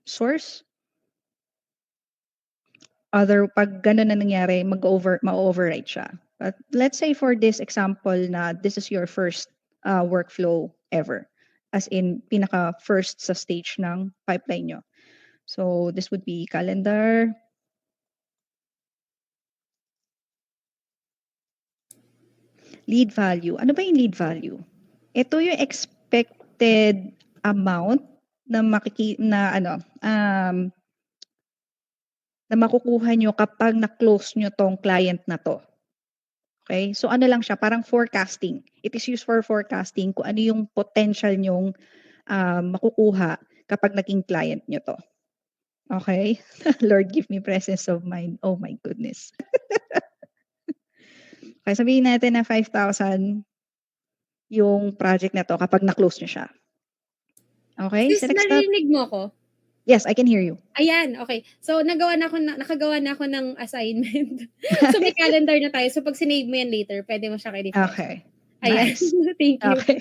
source. Pag gano'n na nangyari, ma-override siya. But let's say for this example na this is your first workflow ever. As in, pinaka-first sa stage ng pipeline nyo. So, this would be calendar. Lead value. Ano ba yung lead value? Ito yung expected amount na na makukuha nyo kapag na-close nyo tong client na to. Okay? So ano lang siya, parang forecasting. It is used for forecasting kung ano yung potential nyong makukuha kapag naging client nyo to. Okay? Lord, give me presence of mind. Oh my goodness. Okay, sabihin natin na 5,000 yung project na to kapag na-close nyo siya. Okay? Sis, Select stop. narinig mo ko? Yes, I can hear you. Ayan, okay. So, nakagawa na ako ng assignment. So, may calendar na tayo. So, pag sinave mo yan later, pwede mo siya i-refresh. Okay. Ayan. Nice. Thank you. Okay.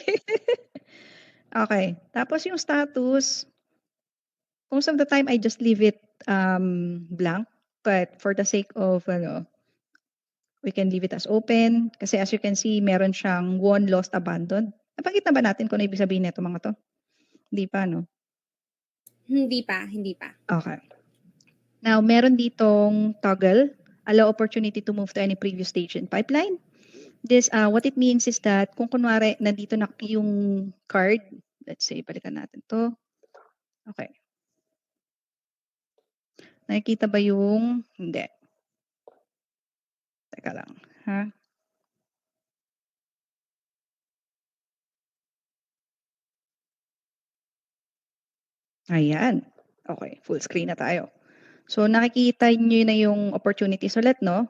Okay. Tapos yung status, most of the time I just leave it blank. But for the sake of we can leave it as open. Kasi as you can see, meron siyang won, lost, abandoned. Nabanggit na ba natin kung ano ibig sabihin nito mga to? Hindi pa, no? Hindi pa. Okay. Now, meron ditong toggle, allow opportunity to move to any previous stage in pipeline. This, what it means is that kung kunwari nandito na yung card, let's say, balikan natin to. Okay. Nakikita ba yung, hindi. Teka lang, ha? Ayan. Okay, full screen na tayo. So nakikita niyo na yung opportunities ulit, no?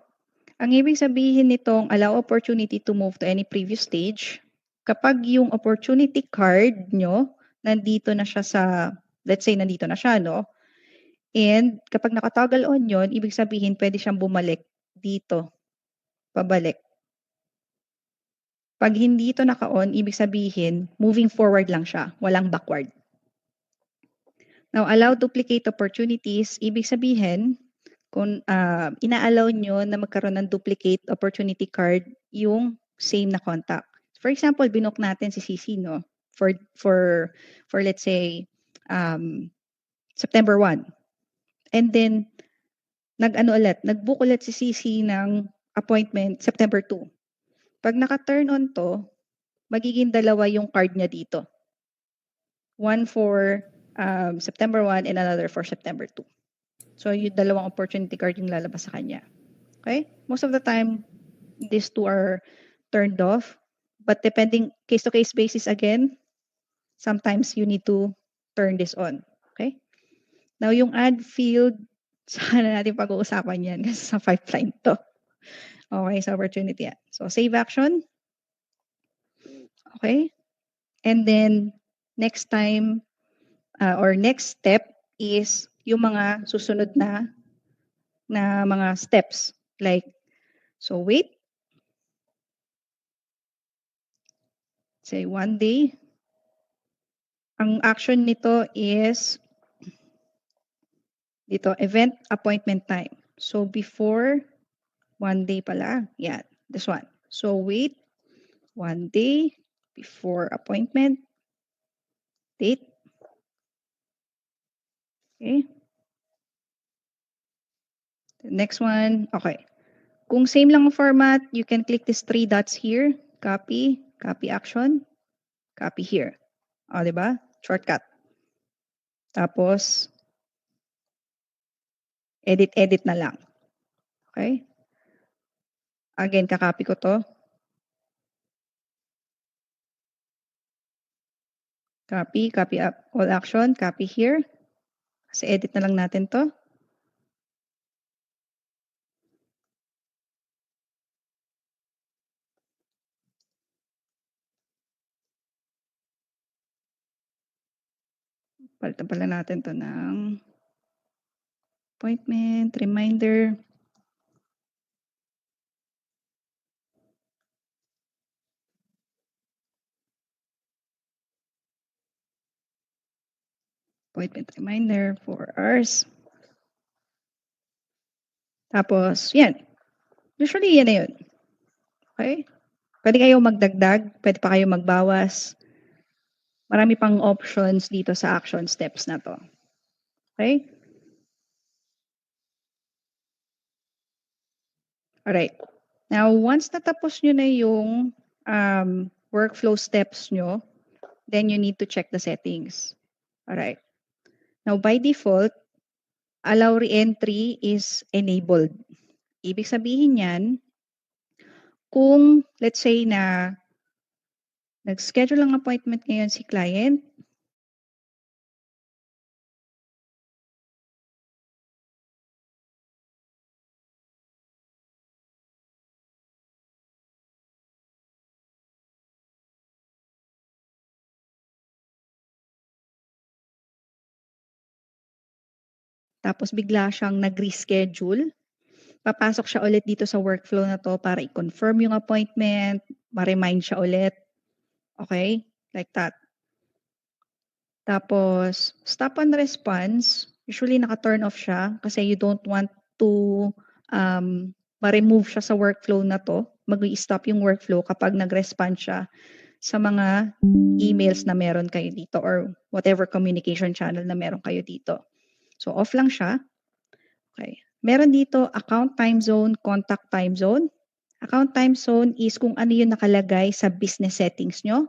Ang ibig sabihin nitong allow opportunity to move to any previous stage, kapag yung opportunity card nyo, nandito na siya sa, let's say nandito na siya, no? And kapag nakatoggle on yun, ibig sabihin pwede siyang bumalik dito, pabalik. Pag hindi ito naka-on, ibig sabihin moving forward lang siya, walang backward. Now, allow duplicate opportunities, ibig sabihin, kung ina-allow nyo na magkaroon ng duplicate opportunity card yung same na contact. For example, binook natin si CC, no? For let's say, September 1. And then, nag-book ulit si CC ng appointment September 2. Pag naka-turn on to, magiging dalawa yung card niya dito. One for September 1 and another for September 2. So, yung dalawang opportunity card yung lalabas sa kanya. Okay? Most of the time, these two are turned off. But depending case-to-case basis again, sometimes you need to turn this on. Okay? Now, yung add field, sana natin pag-uusapan yan kasi sa pipeline to. Okay, sa opportunity yan. So, save action. Okay? And then, next time, or next step is yung mga susunod na mga steps. Like, so wait. Say 1 day. Ang action nito is dito, event appointment time. So before 1 day pala, yeah, this one. So wait 1 day before appointment date. Okay. The next one, okay. Kung same lang ang format, you can click these 3 dots here, copy, copy action, copy here. O, di ba? Shortcut. Tapos, edit na lang. Okay? Again, kakopy ko to. Copy, copy up, all action, copy here. Kasi edit na lang natin to. Palitan pala natin to ng appointment, reminder. Appointment reminder, 4 hours. Tapos, yan. Usually, yan na yun. Okay? Pwede kayo magdagdag, pwede pa kayo magbawas. Marami pang options dito sa action steps na to. Okay? Alright. Now, once natapos nyo na yung workflow steps nyo, then you need to check the settings. Alright. Now, by default, allow re-entry is enabled. Ibig sabihin yan, kung let's say na nag-schedule ang appointment ngayon si client, tapos bigla siyang nag-reschedule, papasok siya ulit dito sa workflow na to para i-confirm yung appointment, ma-remind siya ulit. Okay? Like that. Tapos, stop on response, usually naka-turn off siya kasi you don't want to ma-remove siya sa workflow na to. Mag-i-stop yung workflow kapag nag-respond siya sa mga emails na meron kayo dito or whatever communication channel na meron kayo dito. So, off lang siya. Okay. Meron dito account time zone, contact time zone. Account time zone is kung ano yung nakalagay sa business settings nyo.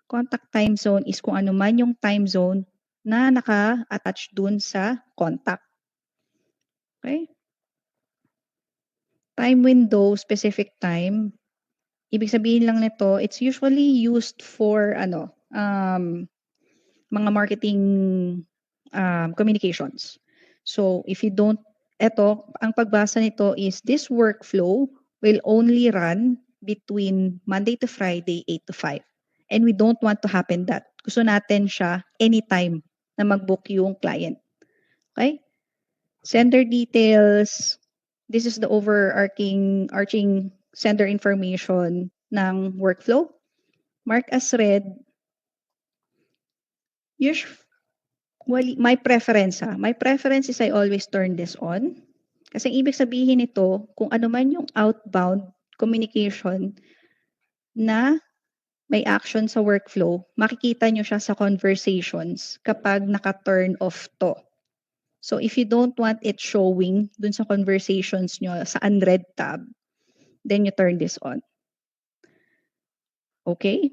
Contact time zone is kung ano man yung time zone na naka-attach dun sa contact. Okay? Time window, specific time. Ibig sabihin lang nito, it's usually used for mga marketing communications. So if you don't, ang pagbasa nito is this workflow will only run between Monday to Friday, 8 to 5. And we don't want to happen that. Gusto natin siya anytime na mag-book yung client. Okay? Sender details. This is the arching sender information ng workflow. Mark as read. My preference My preference is I always turn this on. Kasi ibig sabihin nito, kung ano man yung outbound communication na may action sa workflow, makikita nyo siya sa conversations kapag naka-turn off to. So if you don't want it showing dun sa conversations nyo sa unread tab, then you turn this on. Okay?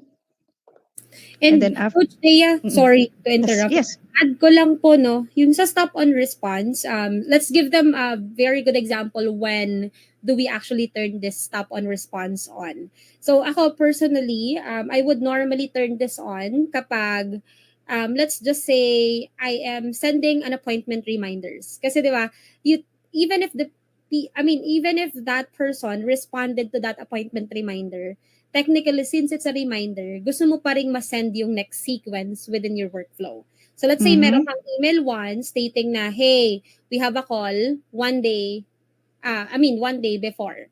And then Coach Thea, sorry to interrupt. Yes. Add ko lang po, no, yung sa stop on response, let's give them a very good example when do we actually turn this stop on response on. So ako personally, I would normally turn this on kapag, let's just say, I am sending an appointment reminders. Kasi di ba, even if even if that person responded to that appointment reminder, technically, since it's a reminder, gusto mo pa ring ma-send yung next sequence within your workflow. So let's say meron kang email one stating na, hey, we have a call one day before.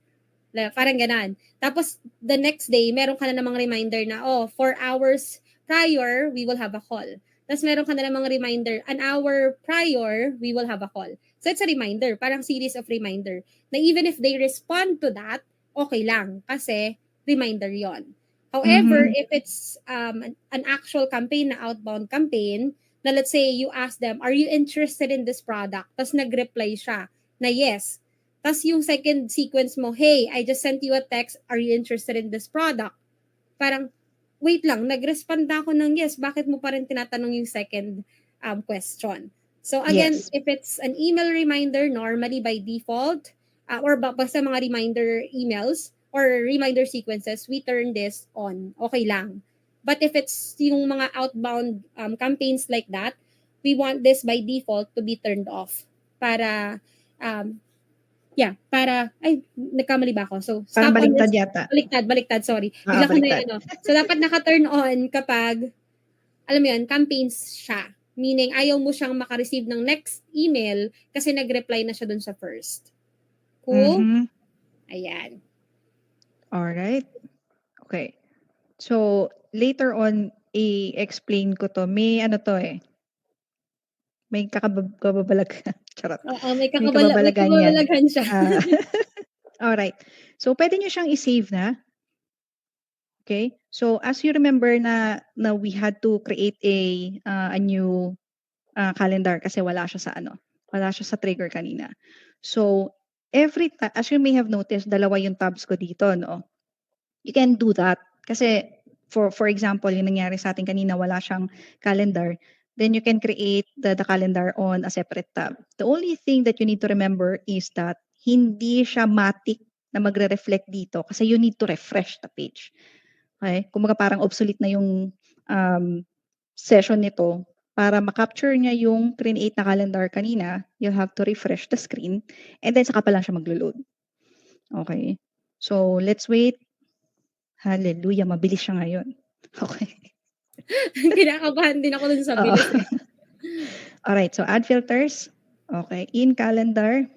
Parang ganan. Tapos, the next day, meron ka na namang reminder na, 4 hours prior, we will have a call. Tapos meron ka na namang reminder, an hour prior, we will have a call. So it's a reminder, parang series of reminder. Na even if they respond to that, okay lang. Kasi, reminder yon. However, if it's an actual campaign na outbound campaign, na let's say you ask them, are you interested in this product? Tapos nag-reply siya na yes. Tapos yung second sequence mo, hey, I just sent you a text, are you interested in this product? Parang, wait lang, nag-respond na ako ng yes, bakit mo pa rin tinatanong yung second question? So again, Yes. if it's an email reminder, normally by default, or basta mga reminder emails, or reminder sequences, we turn this on. Okay lang. But if it's yung mga outbound campaigns like that, we want this by default to be turned off. Para, nagkamali ba ako? So, Parang stop on baliktad this. yata. Baliktad, sorry. Bigla ko baliktad. So, dapat naka-turn on kapag, alam mo yun, campaigns siya. Meaning, ayaw mo siyang makareceive ng next email kasi nag-reply na siya dun sa first. Cool? Ayan. Alright. Okay. So, later on, i-explain ko to. May may kakababalagan. Charot. Oo, may kababalagan yan. kababalaghan siya. Alright. So, pwede nyo siyang i-save na. Okay? So, as you remember na we had to create a new calendar kasi wala siya sa trigger kanina. So, as you may have noticed, dalawa yung tabs ko dito, no? You can do that. Kasi, for example, yung nangyari sa atin kanina, wala siyang calendar. Then you can create the calendar on a separate tab. The only thing that you need to remember is that hindi siya matic na magre-reflect dito kasi you need to refresh the page. Okay? Kumbaga parang obsolete na yung session nito. Para ma-capture niya yung create na calendar kanina, you'll have to refresh the screen and then saka pa lang siya maglo-load. Okay? So, let's wait. Hallelujah, mabilis siya ngayon. Okay. Kinakabahan din ako dun sa bilis. Alright, so add filters. Okay, in calendar,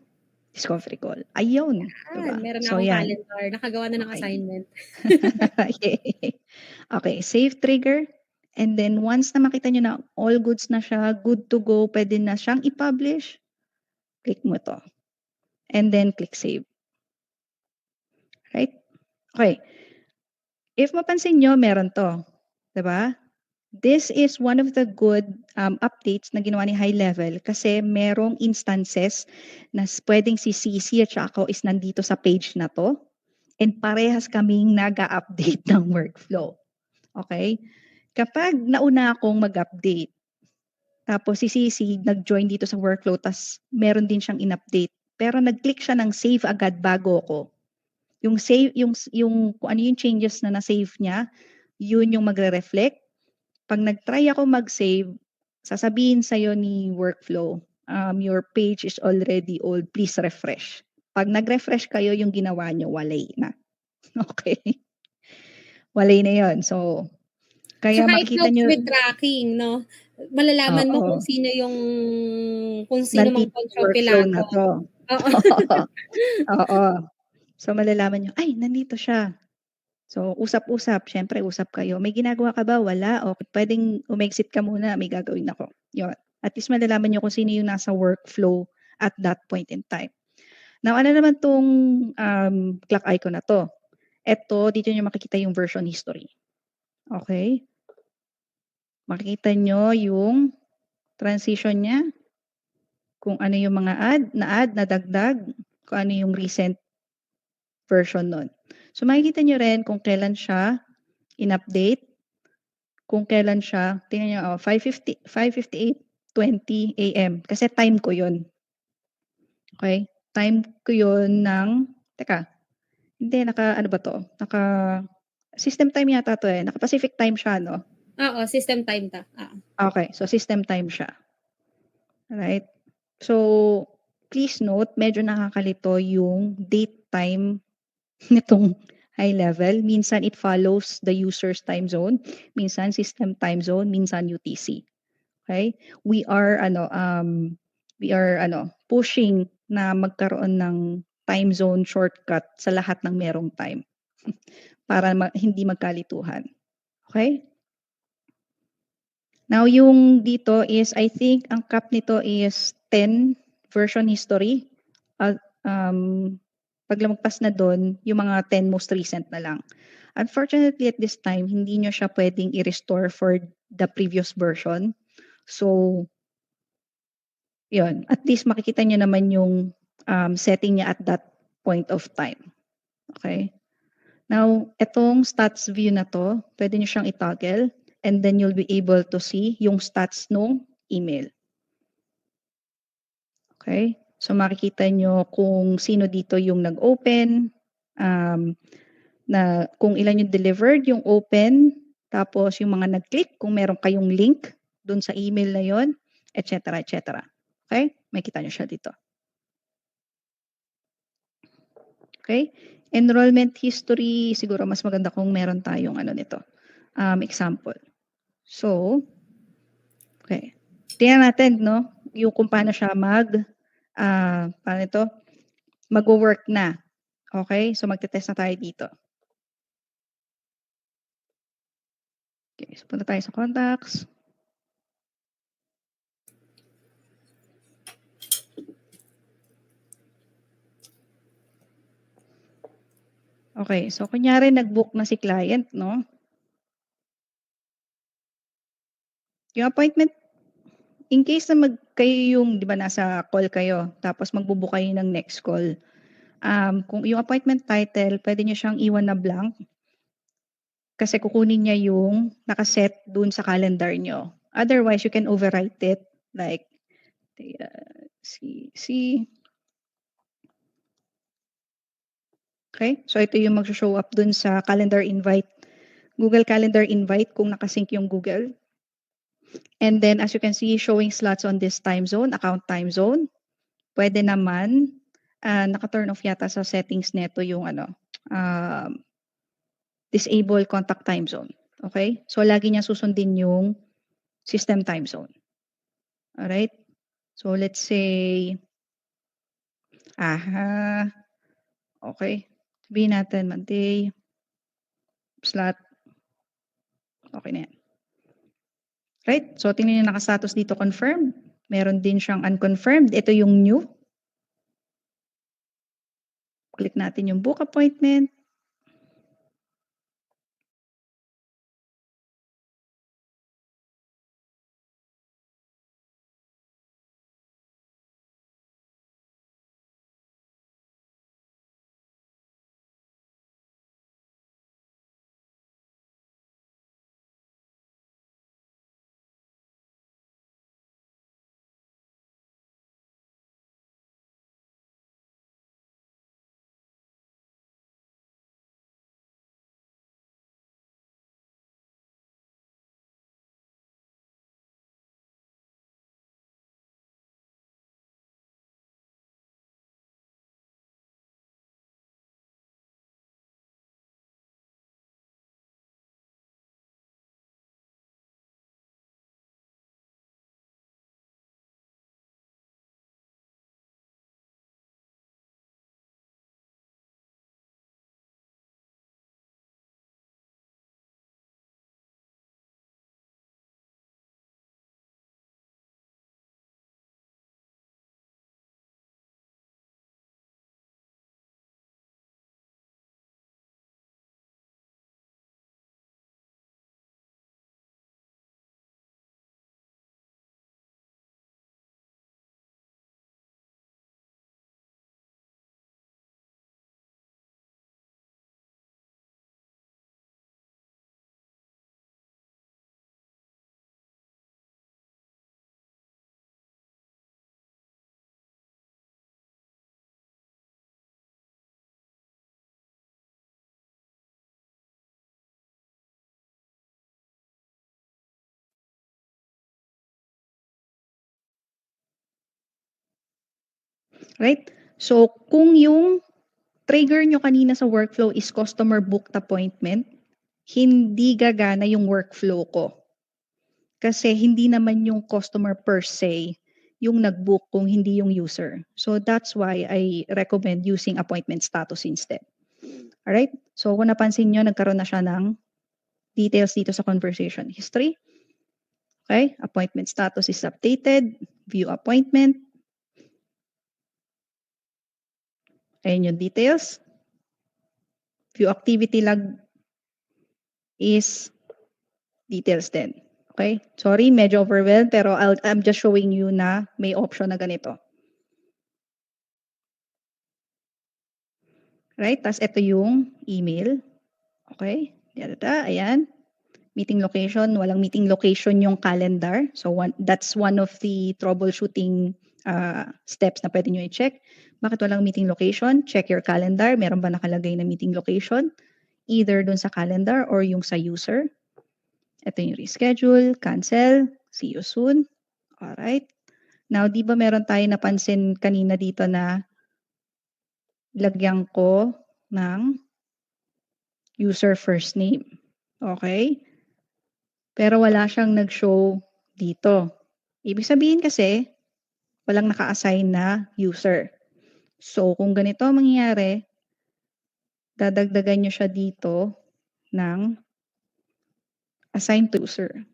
discovery call. Ayun. Diba? Meron na So, akong yan. calendar. Nakagawa na ng assignment. Okay, save trigger. And then once na makita nyo na all goods na siya, good to go, pwede na siyang i-publish, click mo to. And then click save. Right? Okay. If mapansin nyo, meron to. Diba? This is one of the good updates na ginawa ni High Level kasi merong instances na pwedeng si CC at ako is nandito sa page na to and parehas kaming nag-update ng workflow. Okay? Kapag nauna akong mag-update, tapos si CC nag-join dito sa workflow, tas meron din siyang in-update. Pero nag-click siya ng save agad bago ko. Yung save, yung kung ano yung changes na na-save niya, yun yung magre-reflect. Pag nag-try ako mag-save, sasabihin sa'yo ni workflow, your page is already old, please refresh. Pag nag-refresh kayo, yung ginawa nyo, walay na. Okay? Walay na yon. So, kaya Tsaka it makikita helps nyo, with tracking 'no? Malalaman mo oo, kung sino mang nandito sa workflow na kontropilado. 'to. Oo. Oo. So, malalaman nyo, ay, nandito siya. So, usap-usap, siyempre usap kayo. May ginagawa ka ba? Wala? Okay, puwedeng umexit ka muna, may gagawin ako. 'Yun. At least malalaman niyo kung sino yung nasa workflow at that point in time. Now, ano naman 'tong, clock icon na 'to? Eto, dito niyo makikita yung version history. Okay. Makikita niyo yung transition niya, kung ano yung mga na-add, nadagdag, kung ano yung recent version nun. So, makikita niyo rin kung kailan siya in-update, kung kailan siya, tingnan niyo, 5:58 AM kasi time ko 'yun, okey? Time ko 'yun ng teka, hindi naka-ano ba 'to, system time yata 'to, eh, naka-Pacific time siya 'no? Oo, system time 'to, oo. Okay, so system time siya, alright? So, please note medyo nakakalito yung date time nitong high level. Minsan it follows the user's time zone, minsan system time zone, minsan UTC. Okay? We are pushing na magkaroon ng time zone shortcut sa lahat ng merong time para hindi magkalituhan. Okay? Now, yung dito is, I think, ang cap nito is 10 version history. At pag lumagpas na doon, yung mga 10 most recent na lang. Unfortunately, at this time, hindi nyo siya pwedeng i-restore for the previous version. So, yun. At least makikita nyo naman yung setting niya at that point of time. Okay? Now, etong stats view na to, pwede nyo siyang i-toggle and then you'll be able to see yung stats nung email. Okay? So, makikita nyo kung sino dito yung nag-open, na kung ilan yung delivered, yung open, tapos yung mga nag-click, kung meron kayong link dun sa email na yon, etc. etc. Okay? Makikita nyo siya dito. Okay? Enrollment history, siguro mas maganda kung meron tayong nito, example. So, okay. Tingnan natin, no? Yung kung paano siya paano ito? Mag-work na. Okay? So, magte-test na tayo dito. Okay. So, punta tayo sa contacts. Okay. So, kunyari nag-book na si client, no? Yung appointment, in case na kayo yung, di ba, nasa call kayo, tapos magbubook kayo ng next call. Kung yung appointment title, pwede nyo siyang iwan na blank kasi kukunin niya yung nakaset dun sa calendar nyo. Otherwise, you can overwrite it like see. Okay? So, ito yung mag-show up dun sa calendar invite, Google Calendar invite kung nakasync yung Google. And then, as you can see, showing slots on this time zone, account time zone. Pwede naman, naka-turn off yata sa settings neto yung disable contact time zone. Okay? So, lagi niya susundin yung system time zone. Alright? So, let's say, okay. Sabihin natin, Monday, slot. Okay na yan. Right? So, tingnan niyo naka-status dito confirmed. Meron din siyang unconfirmed. Ito yung new. Click natin yung book appointment. Right? So, kung yung trigger nyo kanina sa workflow is customer booked appointment, hindi gagana yung workflow ko. Kasi hindi naman yung customer per se yung nag-book kung hindi yung user. So that's why I recommend using appointment status instead. Alright? So kung napansin nyo, nagkaroon na siya ng details dito sa conversation history. Okay? Appointment status is updated. View appointment. Ayan yung details. View activity log is details din. Okay? Sorry, medyo overwhelmed, pero I'm just showing you na may option na ganito. Right? Tapos ito yung email. Okay? Ayan. Meeting location. Walang meeting location yung calendar. So that's one of the troubleshooting steps na pwede nyo i-check. Bakit walang meeting location? Check your calendar. Meron ba nakalagay na meeting location? Either dun sa calendar or yung sa user. Ito yung reschedule, cancel, see you soon. Alright. Now, di ba meron tayo napansin kanina dito na lagyan ko ng user first name. Okay? Pero wala siyang nag-show dito. Ibig sabihin kasi, walang naka-assign na user. So, kung ganito ang mangyayari, dadagdagan nyo siya dito ng assign to user.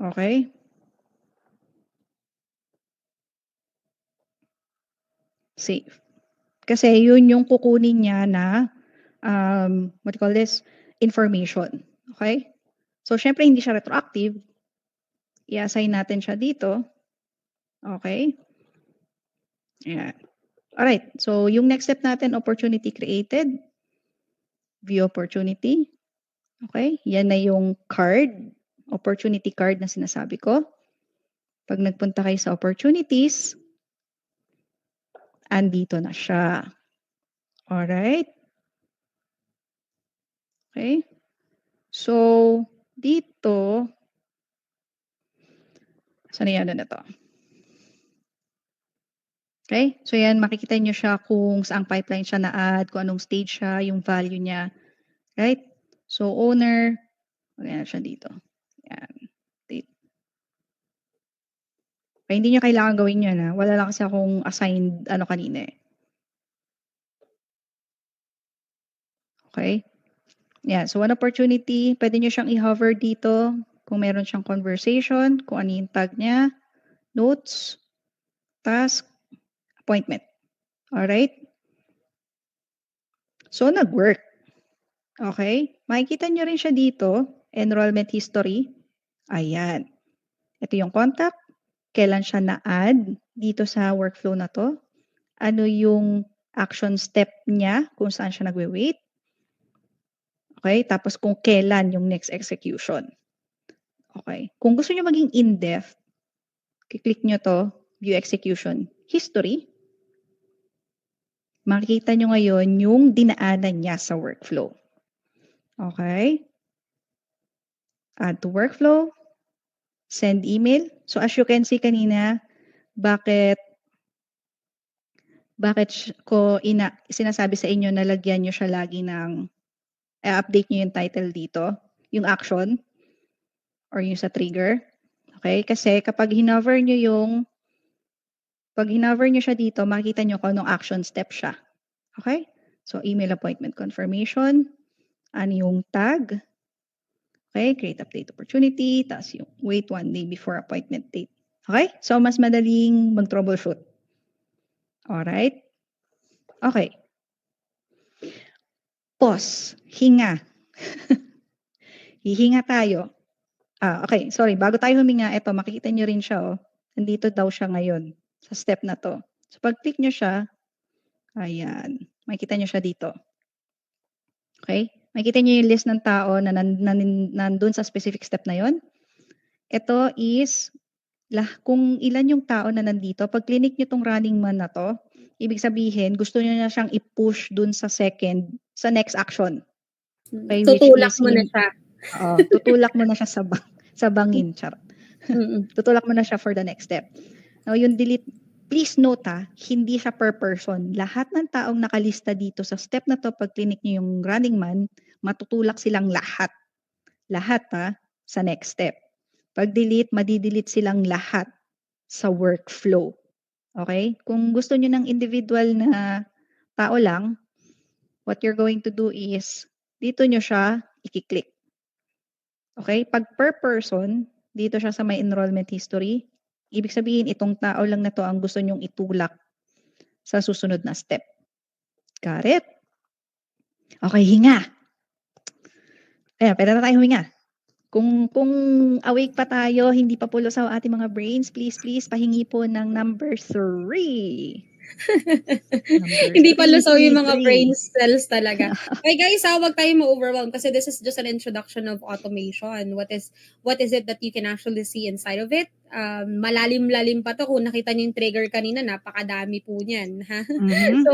Okay? Save. Kasi yun yung kukunin niya na what do you call this? Information. Okay? So, syempre hindi siya retroactive. I-assign natin siya dito. Okay? Ayan. Alright. So, yung next step natin, opportunity created. View opportunity. Okay? Yan na yung card. Opportunity card na sinasabi ko. Pag nagpunta kayo sa opportunities, andito na siya. Alright? Okay? So, dito, saan na yan na to? Okay? So, yan, makikita nyo siya kung saang pipeline siya na-add, kung anong stage siya, yung value niya. Right? So, owner, maganda siya dito. Yan. Date. Okay, hindi nyo kailangan gawin yun, ha? Wala lang kasi akong assigned, kanina eh. Okay? Yeah, so one opportunity, pwede nyo siyang i-hover dito kung meron siyang conversation, kung ano yung tag niya, notes, task, appointment. Alright? So, nag-work. Okay? Makikita nyo rin siya dito, enrollment history. Ayan. Ito yung contact. Kailan siya na-add dito sa workflow na to. Ano yung action step niya, kung saan siya nagwe-wait. Okay? Tapos kung kailan yung next execution. Okay? Kung gusto nyo maging in-depth, kiklik nyo to, view execution history. Makikita nyo ngayon yung dinaanan niya sa workflow. Okay? Add to workflow. Send email. So as you can see kanina, bakit ko sinasabi sa inyo na lagyan nyo siya lagi ng update nyo yung title dito, yung action, or yung sa trigger. Okay? Kasi kapag hinover nyo siya dito, makikita nyo kung anong action step siya. Okay? So, email appointment confirmation, ano yung tag, okay? Create update opportunity, tapos yung wait 1 day before appointment date. Okay? So, mas madaling mag-troubleshoot. Alright? Okay. Pause. Hinga. Hihinga tayo. Okay. Sorry. Bago tayo huminga, ito, makikita nyo rin siya. Oh. Nandito daw siya ngayon sa step na to. So, pag-click nyo siya, ayan. Makikita nyo siya dito. Okay? Makikita nyo yung list ng tao na nandun sa specific step na yon. Ito is, kung ilan yung tao na nandito, pag clinic nyo tong running man na to, ibig sabihin, gusto nyo na siyang i-push dun sa next action. Okay, tutulak mo na siya. Tutulak mo na siya sa bangin. Charot. Tutulak mo na siya for the next step. Now, yung delete, please note hindi siya per person. Lahat ng taong nakalista dito sa step na to, pag clinic nyo yung Running Man, matutulak silang lahat. Lahat sa next step. Pag delete, madidelete silang lahat sa workflow. Okay? Kung gusto nyo ng individual na tao lang, what you're going to do is, dito nyo siya i-click. Okay? Pag per person, dito siya sa may enrollment history, ibig sabihin, itong tao lang na to ang gusto nyong itulak sa susunod na step. Got it? Okay, hinga. Ayan, pwede na tayo huminga. Kung awake pa tayo, hindi pa pulos ang ating mga brains, please, pahingi po ng number 3. Hindi pa lusaw yung mga brain cells talaga. Okay guys, wag tayo ma-overwhelm kasi this is just an introduction of automation. What is it that you can actually see inside of it? Malalim-lalim pa to. Kung nakita niyo yung trigger kanina, napakadami po niyan. So,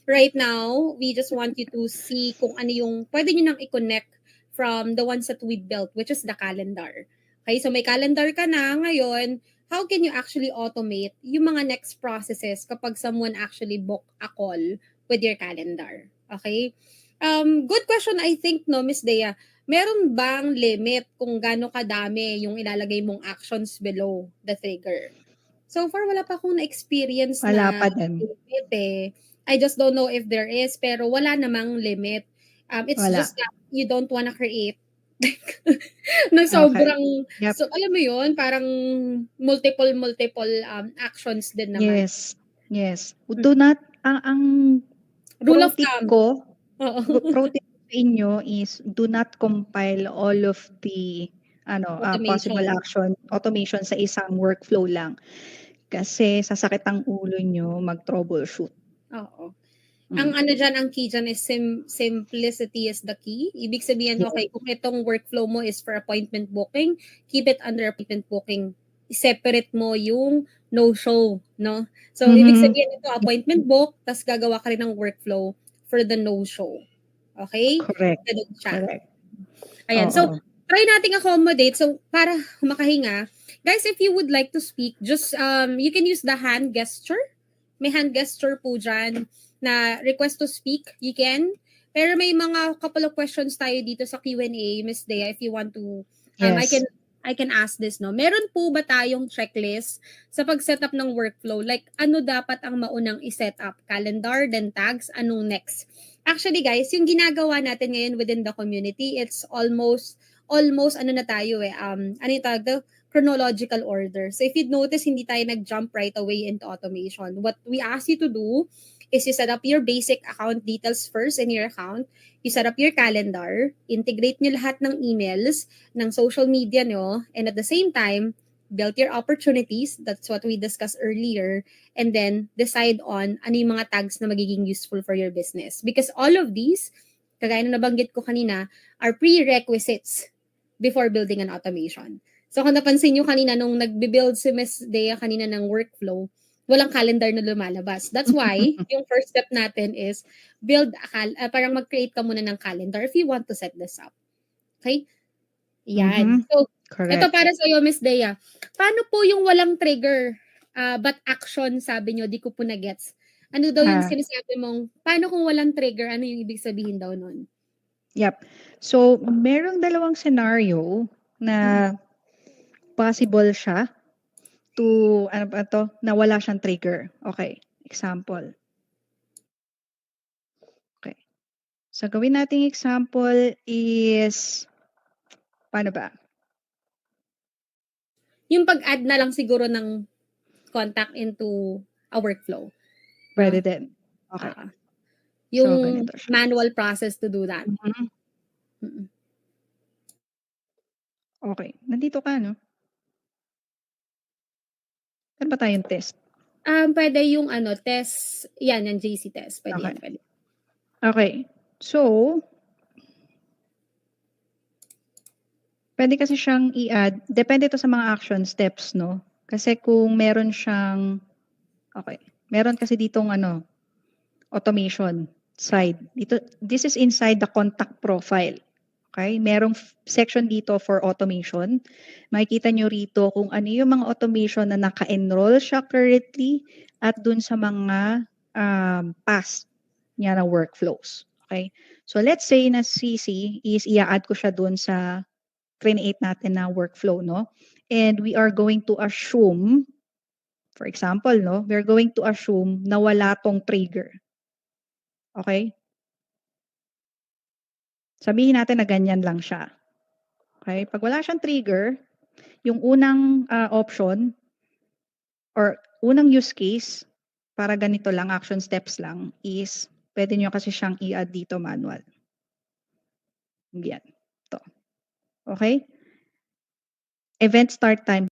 right now, we just want you to see kung ano yung pwede niyo nang i-connect from the ones that we built, which is the calendar. Okay, so may calendar ka na ngayon. How can you actually automate yung mga next processes kapag someone actually book a call with your calendar? Okay? Good question, I think, no, Miss Dea. Meron bang limit kung gaano kadami yung ilalagay mong actions below the trigger? So far, wala pa akong na-experience wala na pa din. limit eh. I just don't know if there is, pero wala namang limit. It's wala. just that you don't wanna create na sobrang, okay. Yep. So alam mo yun, parang multiple actions din naman. Yes. Do not, ang rule pro of tip thumb. ko, pro tip sa inyo is do not compile all of the possible action, automation sa isang workflow lang. Kasi sasakit ang ulo nyo mag-troubleshoot. Oo. Ang ang key dyan is simplicity is the key. Ibig sabihin, okay, kung itong workflow mo is for appointment booking, keep it under appointment booking. Separate mo yung no-show, no? So, ibig sabihin ito, appointment book, tas gagawa ka rin ng workflow for the no-show. Okay? Correct. Ayan. So, try nating accommodate. So, para makahinga, guys, if you would like to speak, just, you can use the hand gesture. May hand gesture po dyan na request to speak, you can. Pero may mga couple of questions tayo dito sa Q&A, Miss Dea, if you want to, yes. I can ask this, no? Meron po ba tayong checklist sa pag-setup ng workflow? Like, ano dapat ang maunang i-set up? Calendar, then tags, anong next? Actually, guys, yung ginagawa natin ngayon within the community, it's almost ano na tayo chronological order. So if you'd notice, hindi tayo nag-jump right away into automation. What we ask you to do is you set up your basic account details first in your account. You set up your calendar, integrate nyo lahat ng emails, ng social media nyo, and at the same time, build your opportunities. That's what we discussed earlier. And then decide on ano yung mga tags na magiging useful for your business. Because all of these, kagaya na nabanggit ko kanina, are prerequisites before building an automation. So kung napansin nyo kanina nung nagbe-build si Miss Dea kanina ng workflow, walang calendar na lumalabas. That's why yung first step natin is build parang mag-create ka muna ng calendar if you want to set this up. Okay? Yan. So, ito para sa iyo, Miss Dea. Paano po yung walang trigger but action, sabi nyo, di ko po na-gets. Ano daw yung sinasabi mong, paano kung walang trigger, ano yung ibig sabihin daw nun? Yep. So, merong dalawang scenario na possible siya to, na wala siyang trigger. Okay. Example. Okay. So, gawin nating example is, paano ba? Yung pag-add na lang siguro ng contact into a workflow. Pwede din. Okay. Yung manual process to do that. Okay. Nandito ka, no? Ano ba tayong test? Pwede yung test. Yan, yung JC test. Pwede yan. Pwede. Okay. So, pwede kasi siyang i-add. Depende to sa mga action steps, no? Kasi kung meron siyang, okay. Meron kasi ditong automation side. Dito, this is inside the contact profile. Okay? Merong section dito for automation. Makikita nyo rito kung ano yung mga automation na naka-enroll siya currently at dun sa mga past niya na workflows. Okay? So let's say na CC is i-add ko siya dun sa create natin na workflow, no? And we are going to assume, for example, no, we're going to assume na wala tong trigger. Okay? Sabihin natin na ganyan lang siya. Okay? Pag wala siyang trigger, yung unang option or unang use case para ganito lang, action steps lang, is pwede nyo kasi siyang i-add dito manual. Yan. To. Okay? Event start time.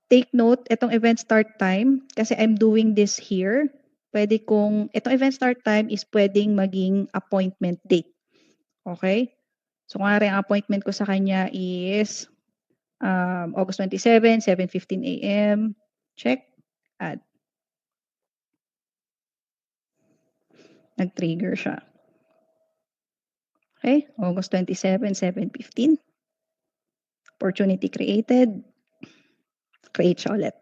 Take note, itong event start time, kasi I'm doing this here, pwede kong, itong event start time is pwedeng maging appointment date. Okay? So, kung ang appointment ko sa kanya is August 27, 7:15 a.m. Check. Add. Nag-trigger siya. Okay? August 27, 7:15. Opportunity created. Create siya ulit.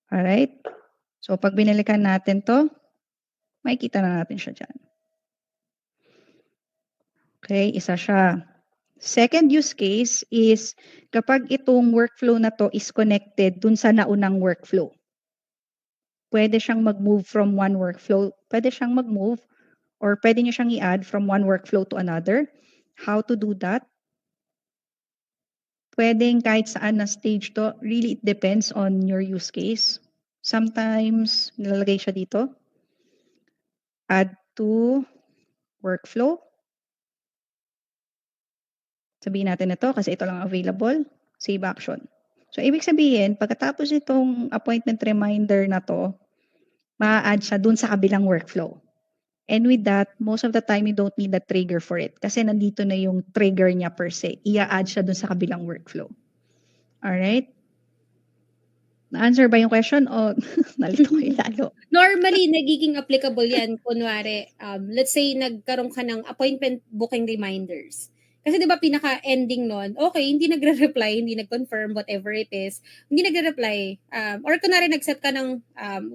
Alright? So, pag binalikan natin to, makikita na natin siya dyan. Okay, isa siya. Second use case is kapag itong workflow na to is connected dun sa naunang workflow. Pwede siyang mag-move from one workflow, pwede siyang mag-move or pwede nyo siyang i-add from one workflow to another. How to do that? Pwedeng kahit saan na stage to, really it depends on your use case. Sometimes, nilalagay siya dito. Add to workflow. Sabihin natin na to kasi ito lang available. Save action. So, ibig sabihin, pagkatapos itong appointment reminder na to, ma-add siya dun sa kabilang workflow. And with that, most of the time, you don't need a trigger for it. Kasi nandito na yung trigger niya per se. I-add siya dun sa kabilang workflow. Alright? Na-answer ba yung question o nalito kayo lalo? Normally, nagiging applicable yan. Kunwari, let's say, nagkaroon ka ng appointment booking reminders. Kasi di ba pinaka-ending nun, okay, hindi nagre-reply, hindi nag-confirm, whatever it is, hindi nagre-reply. Or kunwari, nag-set ka ng,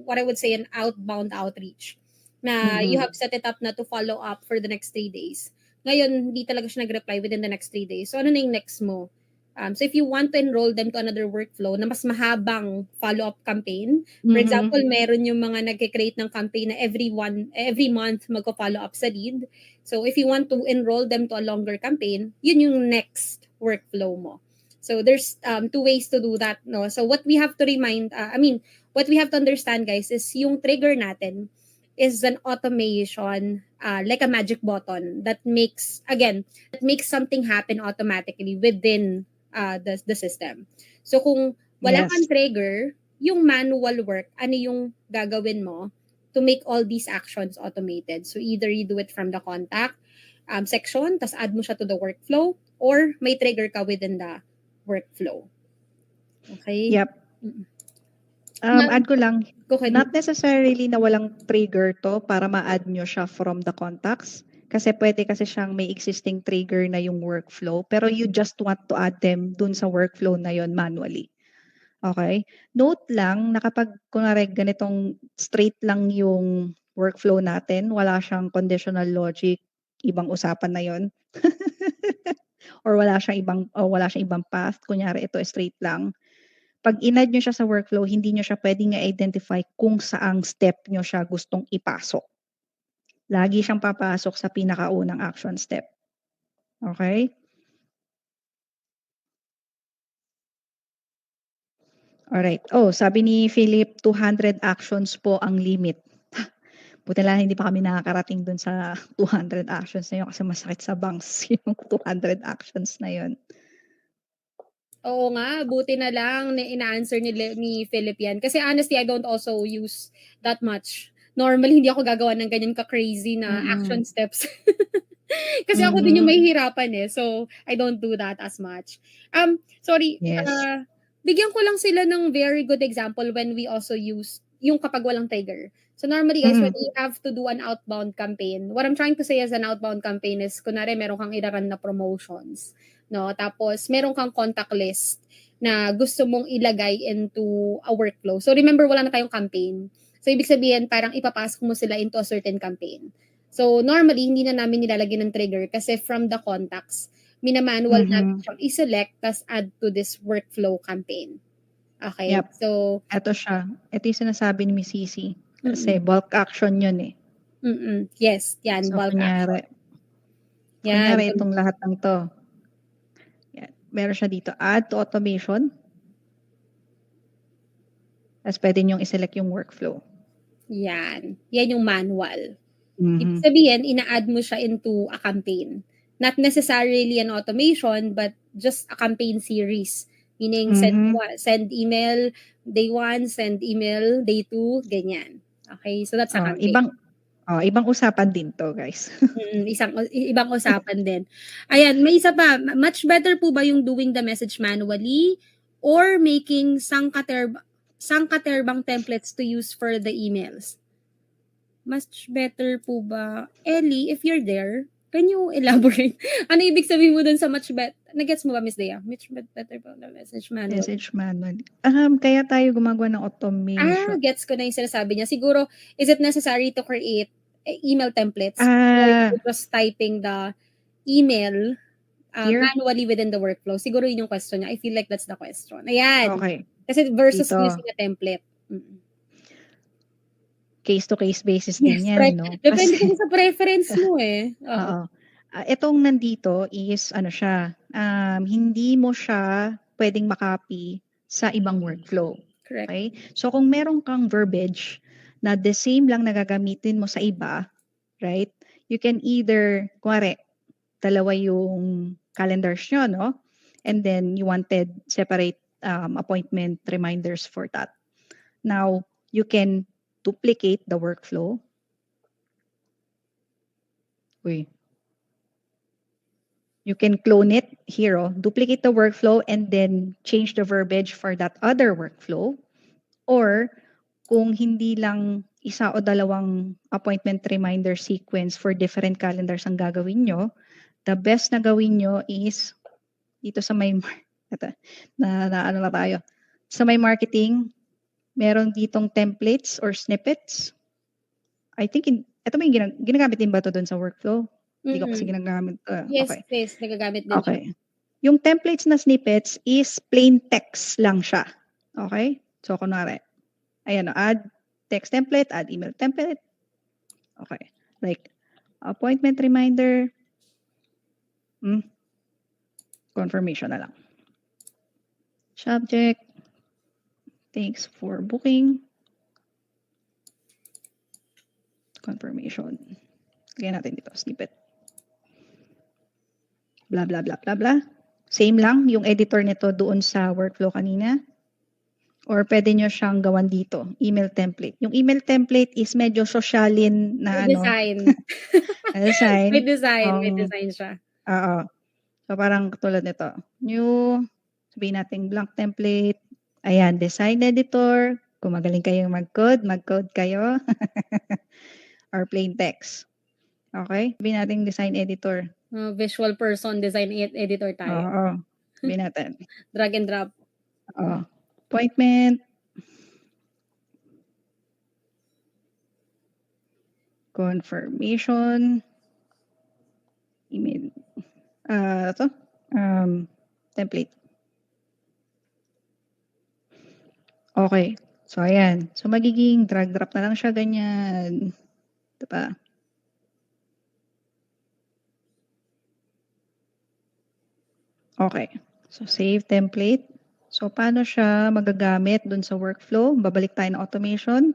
what I would say, an outbound outreach na you have set it up na to follow up for the next 3 days. Ngayon, hindi talaga siya nag-reply within the next 3 days. So, ano na yung next mo? So if you want to enroll them to another workflow na mas mahabang follow-up campaign, for example, meron yung mga nagke-create ng campaign na every month magko-follow up sa lead. So if you want to enroll them to a longer campaign, yun yung next workflow mo. So there's 2 ways to do that, no? So what we have to what we have to understand, guys, is yung trigger natin is an automation, like a magic button that makes something happen automatically within the system. So kung wala Yes. kang trigger, yung manual work, ano yung gagawin mo to make all these actions automated? So either you do it from the contact section, tas add mo siya to the workflow, or may trigger ka within the workflow. Okay? Yep. Add ko lang, not necessarily na walang trigger to para ma-add nyo siya from the contacts. Kasi pwede kasi siyang may existing trigger na yung workflow, pero you just want to add them dun sa workflow na yon manually. Okay? Note lang na kapag kunwari ganitong straight lang yung workflow natin, wala siyang conditional logic, ibang usapan na yon. Or wala siyang ibang path, kunyari ito straight lang. Pag in-add nyo siya sa workflow, hindi nyo siya pwedeng i-identify kung saang step nyo siya gustong ipasok. Lagi siyang papasok sa pinakaunang action step. Okay? Alright. Oh, sabi ni Philip, 200 actions po ang limit. Buti lang hindi pa kami nakakarating dun sa 200 actions na yun kasi masakit sa bangs yung 200 actions na yun. Oo nga, buti na lang na ina-answer ni Philip yan. Kasi honestly, I don't also use that much. Normally, hindi ako gagawa ng ganyan ka-crazy na action steps. Kasi ako din yung mahihirapan eh. So, I don't do that as much. Sorry, Yes. bigyan ko lang sila ng very good example when we also use yung kapag walang trigger. So normally guys, when we have to do an outbound campaign, what I'm trying to say as an outbound campaign is, kunwari meron kang iraran na promotions, no? Tapos meron kang contact list na gusto mong ilagay into a workflow. So remember, wala na tayong campaign. So ibig sabihin, parang ipapasok mo sila into a certain campaign. So normally, hindi na namin nilalagay ng trigger kasi from the contacts, minamanual namin siyang i-select tas add to this workflow campaign. Okay? Yep. So, Ito siya. Ito yung sinasabi ni Miss Cici. Kasi bulk action yun eh. yes, yan, So, bulk kunyari, action. Yan. itong lahat ng to. Yan. Meron siya dito, add to automation. Tapos pwede nyo i-select yung workflow. Yan. Yan yung manual. Ibig sabihin, ina-add mo siya into a campaign. Not necessarily an automation, but just a campaign series. Meaning, send email day 1, send email day 2, ganyan. Okay? So, that's a campaign. Ibang usapan din to, guys. Ibang usapan din. Ayan, may isa pa. Much better po ba yung doing the message manually or making sangkaterbang templates to use for the emails? Much better po ba? Ellie, if you're there, can you elaborate? Ano ibig sabihin mo dun sa much better? Nagets mo ba, Miss Dea? Much better po the message manual. Message manual. Kaya tayo gumagawa ng automation. Gets ko na yung sinasabi niya. Siguro, is it necessary to create email templates? Or just typing the email manually within the workflow? Siguro yun yung question niya. I feel like that's the question. Ayan. Okay. Kasi versus Dito. using a template. Case-to-case basis din yan, no? Depende kasi sa preference mo eh. Oo. Itong nandito is, siya, hindi mo siya pwedeng makopy sa ibang workflow. Correct. Okay? So, kung meron kang verbiage na the same lang na gagamitin mo sa iba, right? You can either, kuwari, dalawa yung calendars nyo, no? And then you wanted separate appointment reminders for that. Now, you can duplicate the workflow. You can clone it here, duplicate the workflow and then change the verbiage for that other workflow. Or kung hindi lang isa o dalawang appointment reminder sequence for different calendars ang gagawin nyo, the best na gawin nyo is dito sa may tayo. Sa may marketing, meron ditong templates or snippets. I think ito ba yung ginagamit din ba ito doon sa workflow? Hindi ko kasi ginagamit. Yes, Okay. yes, nagagamit din Okay. Yung templates na snippets is plain text lang siya. Okay? So, kunwari, ayan, add text template, add email template. Okay. Like, appointment reminder, confirmation na lang. Subject, thanks for booking. Confirmation. Lagyan natin dito, snippet. Blah, blah, blah, blah, blah. Same lang yung editor nito doon sa workflow kanina. Or pwede nyo siyang gawan dito, email template. Yung email template is medyo sosyalin na design. design. May design siya. Oo. So parang katulad nito. New, sabihin natin blank template. Ayan, design editor. Kung magaling kayong mag-code kayo. Or plain text. Okay? Sabihin natin design editor. Visual person, design editor tayo. Oo. Sabihin natin. Drag and drop. Appointment. Confirmation. Email. Template. Okay. So, ayan. So, magiging drag drop na lang siya ganyan. Diba? Okay. So, save template. So, paano siya magagamit dun sa workflow? Babalik tayo ng automation.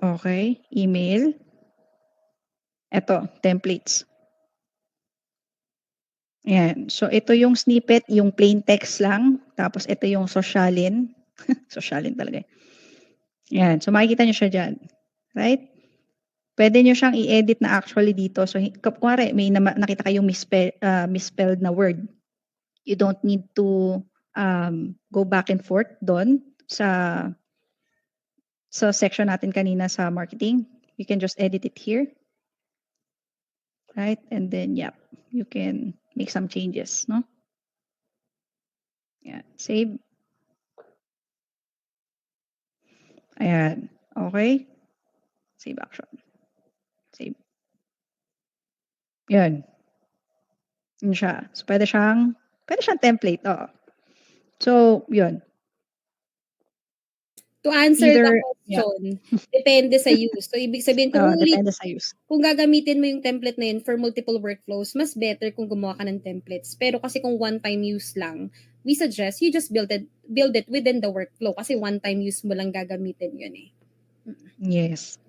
Okay. Email. Ito, templates. Ayan. So, ito yung snippet, yung plain text lang. Tapos, ito yung socialin. Socialin talaga. Ayan. So, makikita nyo siya dyan. Right? Pwede nyo siyang i-edit na actually dito. So, kunwari, may nakita kayong misspelled na word. You don't need to go back and forth doon sa section natin kanina sa marketing. You can just edit it here. Right? And then, yeah, you can make some changes, no? Yeah, save. Ayan. Okay. Save action. Save. Yan. Yun siya. So, pwede siyang template. Oo. So, yun. To answer the Either, yeah. question, depende sa use. So, ibig sabihin, Depende sa use. kung gagamitin mo yung template na yun for multiple workflows, mas better kung gumawa ka ng templates. Pero kasi kung one-time use lang, we suggest you just build it within the workflow kasi one-time use mo lang gagamitin yun eh. Yes.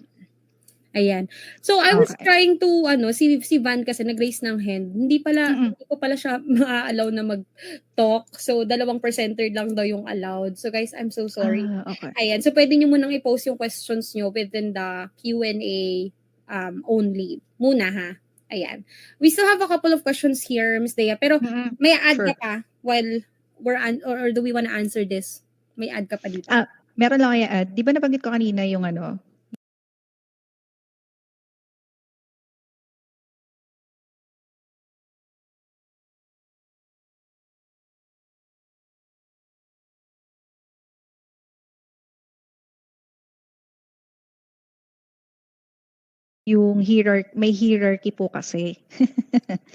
Ayan. So, I was Okay. trying to, si Van kasi nag-raise ng hand. Hindi ko pala siya ma-allow na mag-talk. So, 2% lang daw yung allowed. So, guys, I'm so sorry. Okay. Ayan. So, pwede nyo munang i-post yung questions nyo within the Q&A only. Muna, ha? Ayan. We still have a couple of questions here, Ms. Dea. Pero, may add Sure. ka pa while or do we wanna answer this? May add ka pa dito? Meron lang kaya add. Di ba nabanggit ko kanina yung yung may hierarchy po kasi.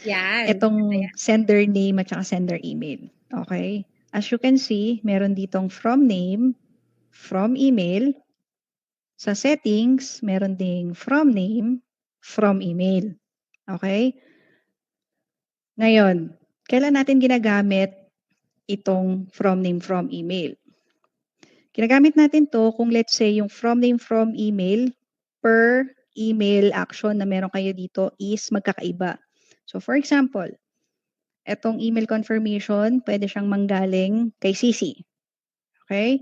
Yan. Itong sender name at saka sender email. Okay? As you can see, meron ditong from name, from email. Sa settings, meron ding from name, from email. Okay? Ngayon, kailan natin ginagamit itong from name, from email? Ginagamit natin to kung let's say yung from name, from email per email action na meron kayo dito is magkakaiba. So for example, etong email confirmation, pwede siyang manggaling kay Cici. Okay?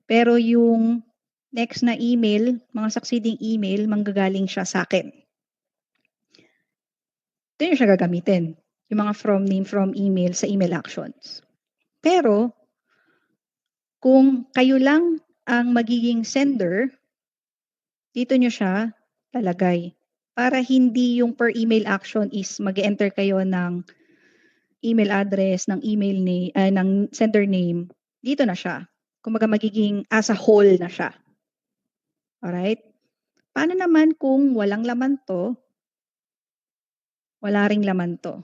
Pero yung next na email, mga succeeding email, manggagaling siya sa akin. Ito yung siya gagamitin. Yung mga from name, from email sa email actions. Pero, kung kayo lang ang magiging sender, dito nyo siya lalagay. Para hindi yung per email action is mag-enter kayo ng email address, ng email name, ng sender name, dito na siya. Kumaga magiging as a whole na siya. Alright? Paano naman kung walang laman to, wala ring laman to?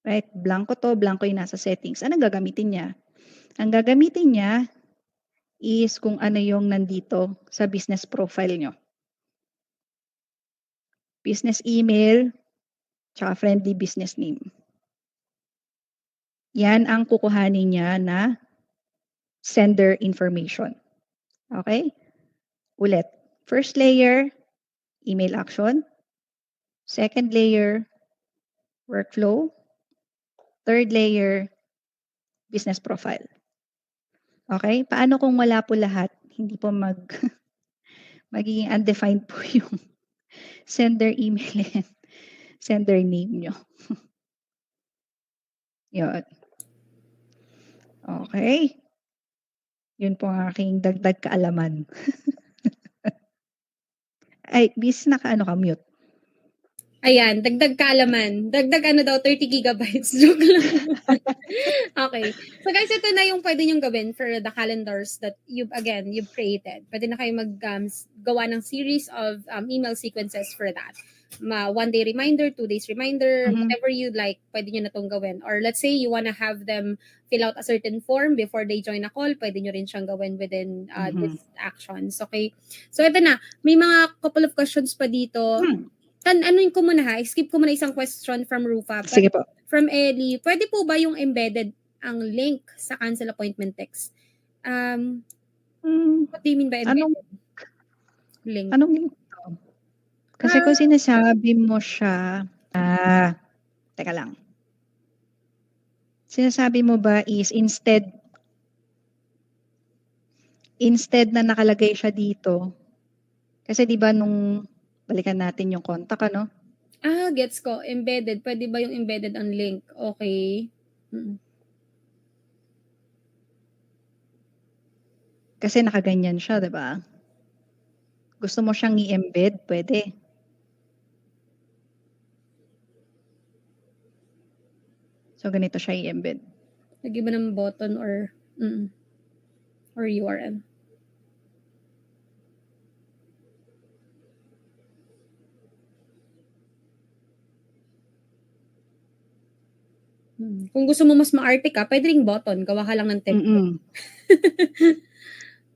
Right? Blanco to, blanco yung nasa settings. Anong gagamitin niya? Ang gagamitin niya is kung ano yung nandito sa business profile nyo. Business email, tsaka friendly business name. Yan ang kukuhanin niya na sender information. Okay? Ulit. First layer, email action. Second layer, workflow. Third layer, business profile. Okay? Paano kung wala po lahat? Hindi po magiging undefined po yung sender email and sender name nyo. Yun. Okay. Yun po ang aking dagdag kaalaman. Ay, bis naka-mute. Ayan, dagdag kaalaman. Dagdag ano daw, 30 gigabytes. Joke lang. Okay. So guys, ito na yung pwede nyong gawin for the calendars that you've created. Pwede na kayo gawa ng series of email sequences for that. 1 day reminder, 2 days reminder, whatever you like, pwede nyo na itong gawin. Or let's say you wanna have them fill out a certain form before they join a call, pwede nyo rin siyang gawin within these actions. Okay? So ito na, may mga couple of questions pa dito. Anuin ko muna ha, skip ko muna isang question from Rufa. Sige po. From Ellie, pwede po ba yung embedded ang link sa cancel appointment text? What do you mean by embedded link? Anong link to? Kasi kung sinasabi mo siya, teka lang. Sinasabi mo ba is instead na nakalagay siya dito, kasi di ba nung balikan natin yung contact, ano? Gets ko. Embedded. Pwede ba yung embedded ang link? Okay. Kasi nakaganyan siya, di ba? Gusto mo siyang i-embed, pwede. So, ganito siya i-embed. Lagyan mo ng button or URL. Kung gusto mo mas maarte ka, pwede ring button. Gawa ka lang ng template.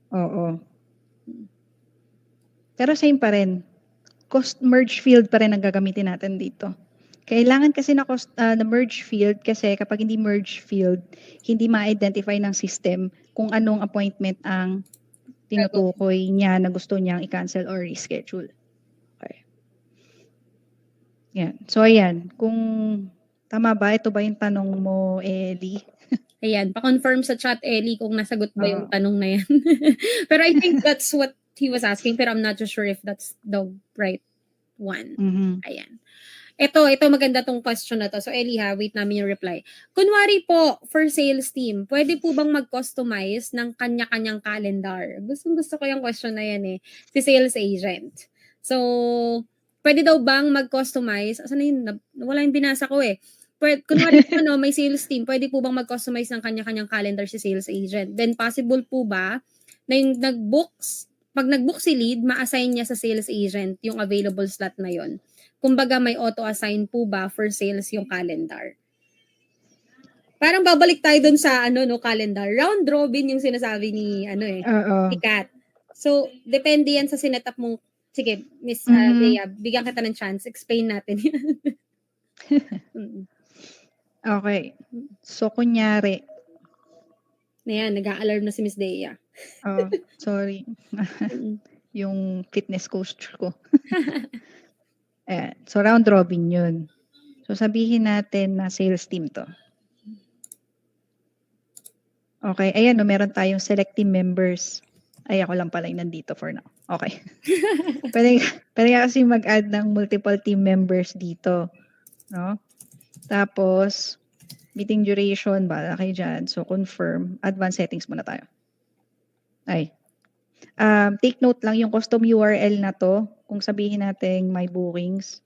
Oo. Pero same pa rin. Cost merge field pa rin ang gagamitin natin dito. Kailangan kasi na merge field kasi kapag hindi merge field, hindi ma-identify ng system kung anong appointment ang tinutukoy niya na gusto niyang i-cancel or reschedule. Okay. Yan. So, ayan. Kung tama ba? Ito ba yung tanong mo, Ellie? Ayan. Pa-confirm sa chat, Ellie, kung nasagot ba yung tanong na yan. Pero I think that's what he was asking, pero I'm not too sure if that's the right one. Ayan. Ito maganda tong question na to. So, Ellie ha, wait namin yung reply. Kunwari po, for sales team, pwede po bang mag-customize ng kanya-kanyang calendar? Gusto ko yung question na yan eh. Si sales agent. So, pwede daw bang mag-customize? Asan na yun? Wala yung binasa ko eh. Kunwari po, may sales team, pwede po bang mag-customize ng kanya-kanyang calendar si sales agent? Then, possible po ba na yung pag nag-book si lead, ma-assign niya sa sales agent yung available slot na yon? Kumbaga may auto-assign po ba for sales yung calendar? Parang babalik tayo dun sa calendar. Round robin yung sinasabi ni ni Kat. So, depende yan sa sinetup mong. Sige, Miss Bea, bigyan kita ng chance. Explain natin yan. Okay. So, kunyari. Ayan, nag-a-alarm na si Miss Dea. Sorry. Yung fitness coach ko. Ayan. So, round robin yun. So, sabihin natin na sales team to. Okay. Ayan, meron tayong select team members. Ay, ako lang pala yung nandito for now. Okay. pwede kasi mag-add ng multiple team members dito. No? Tapos, meeting duration, bala kayo dyan. So, confirm. Advanced settings muna tayo. Take note lang yung custom URL na to. Kung sabihin natin my bookings.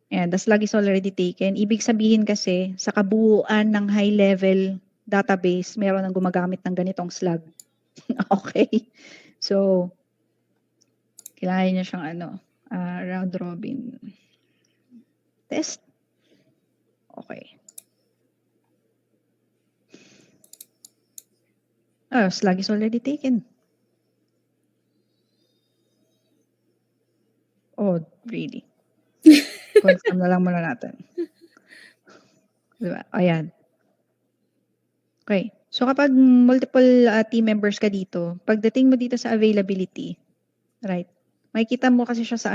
And the slug is already taken. Ibig sabihin kasi, sa kabuuan ng high-level database, meron ang gumagamit ng ganitong slug. Okay? So, kailangan niya siyang round robin test. Okay. Slug is already taken. Oh, really? Confirm na lang muna natin. Diba? Ayan. Okay. So, kapag multiple team members ka dito, pagdating mo dito sa availability, right, makikita mo kasi siya sa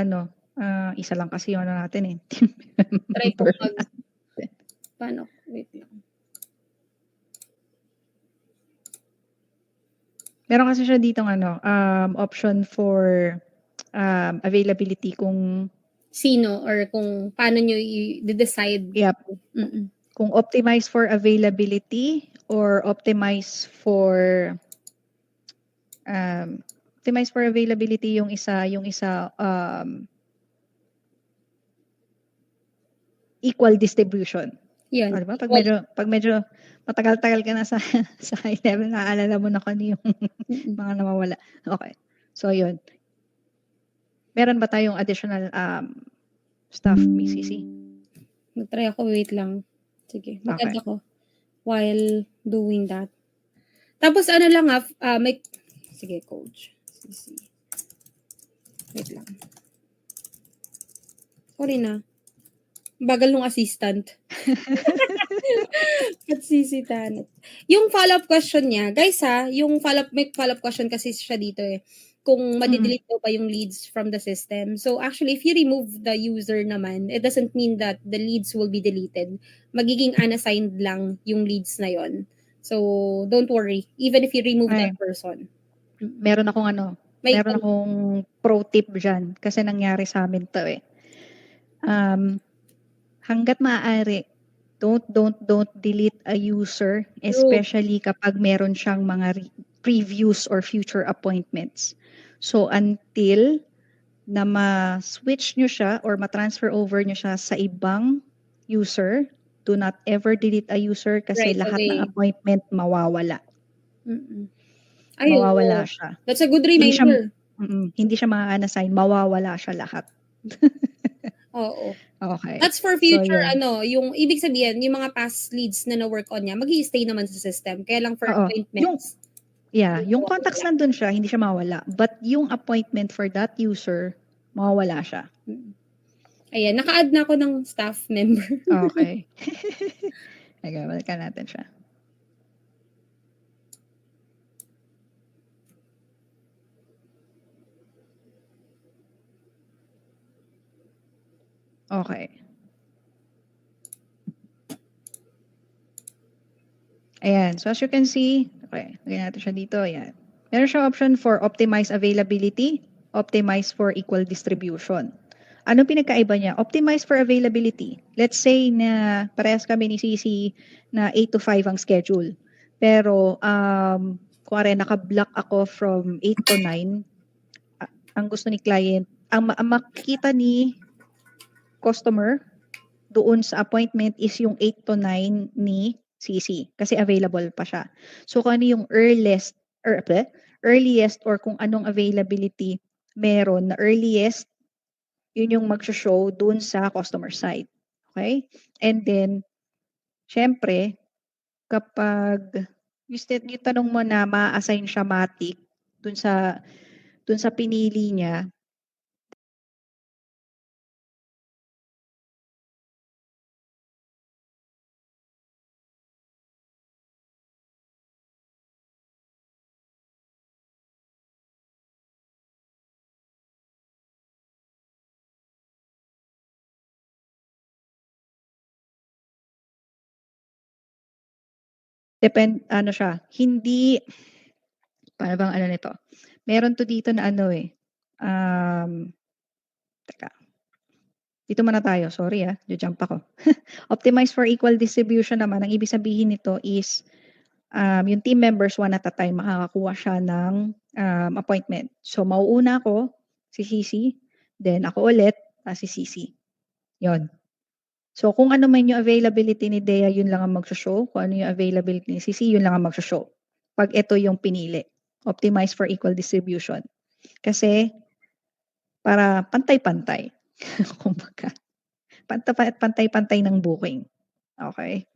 isa lang kasi yung natin eh. Try po paano? Wait lang. Meron kasi siya ditong option for availability kung sino or kung paano nyo i-decide. Yep. Kung optimize for availability or optimize for availability yung isa equal distribution. Yun. Di ba? Pag medyo matagal-tagal ka na sa sa high level, naaalala mo na kung ano yung mga nawawala. Okay. So, yun. Meron ba tayong additional stuff, Miss Cici? Mag-try ako, wait lang. Sige, mag-add Okay. ako while doing that. Tapos ano lang may, sige, coach. Wait lang. Sorry na. Bagal nung assistant. At sisitan. Yung follow-up question niya, guys yung may follow-up question kasi siya dito kung madidelete daw pa yung leads from the system. So actually, if you remove the user naman, it doesn't mean that the leads will be deleted. Magiging unassigned lang yung leads na yon. So don't worry, even if you remove that person. Meron akong pro tip dyan kasi nangyari sa amin to hanggat maaari, don't delete a user, especially kapag meron siyang mga previous or future appointments. So until na ma-switch nyo siya or ma-transfer over nyo siya sa ibang user, do not ever delete a user kasi Right lahat away. ng appointment mawawala. Ay, Mawawala siya. That's a good reminder. Hindi siya ma-assign, mawawala siya lahat. Oo. Okay. That's for future, So, yung ibig sabihin, yung mga past leads na na-work on niya, mag-i-stay naman sa system. Kaya lang for appointments. Yung contacts nandun siya, hindi siya mawala. But yung appointment for that user, mawawala siya. Ayan, naka-add na ako ng staff member. Okay. Okay, balikan natin siya. Okay. Ayan. So, as you can see, okay, lagyan natin siya dito. Ayan. Meron siyang option for optimize availability, optimize for equal distribution. Ano pinagkaiba niya? Optimize for availability. Let's say na parehas kami ni Cici na 8 to 5 ang schedule. Pero, kuwari, naka-block ako from 8 to 9. Ang gusto ni client, ang makikita ni customer doon sa appointment is yung 8 to 9 ni CC kasi available pa siya. So kung ano yung earliest or kung anong availability meron na earliest, yun yung mag-show doon sa customer side. Okay? And then, syempre, kapag yung tanong mo na ma-assign siya matic doon sa pinili niya, hindi, paano bang ano nito? Meron to dito na teka. Dito muna tayo, sorry jump ako. Optimize for equal distribution naman, ang ibig sabihin nito is, yung team members one at a time makakakuha siya ng appointment. So mauuna ako, si Cici, then ako ulit, si Cici. Yon. So kung ano man yung availability ni Dea, yun lang ang mag-show. Kung ano yung availability ni Cici, yun lang ang mag-show. Pag ito yung pinili. Optimize for equal distribution. Kasi, para pantay-pantay. Kumbaga, pantay-pantay ng booking. Okay?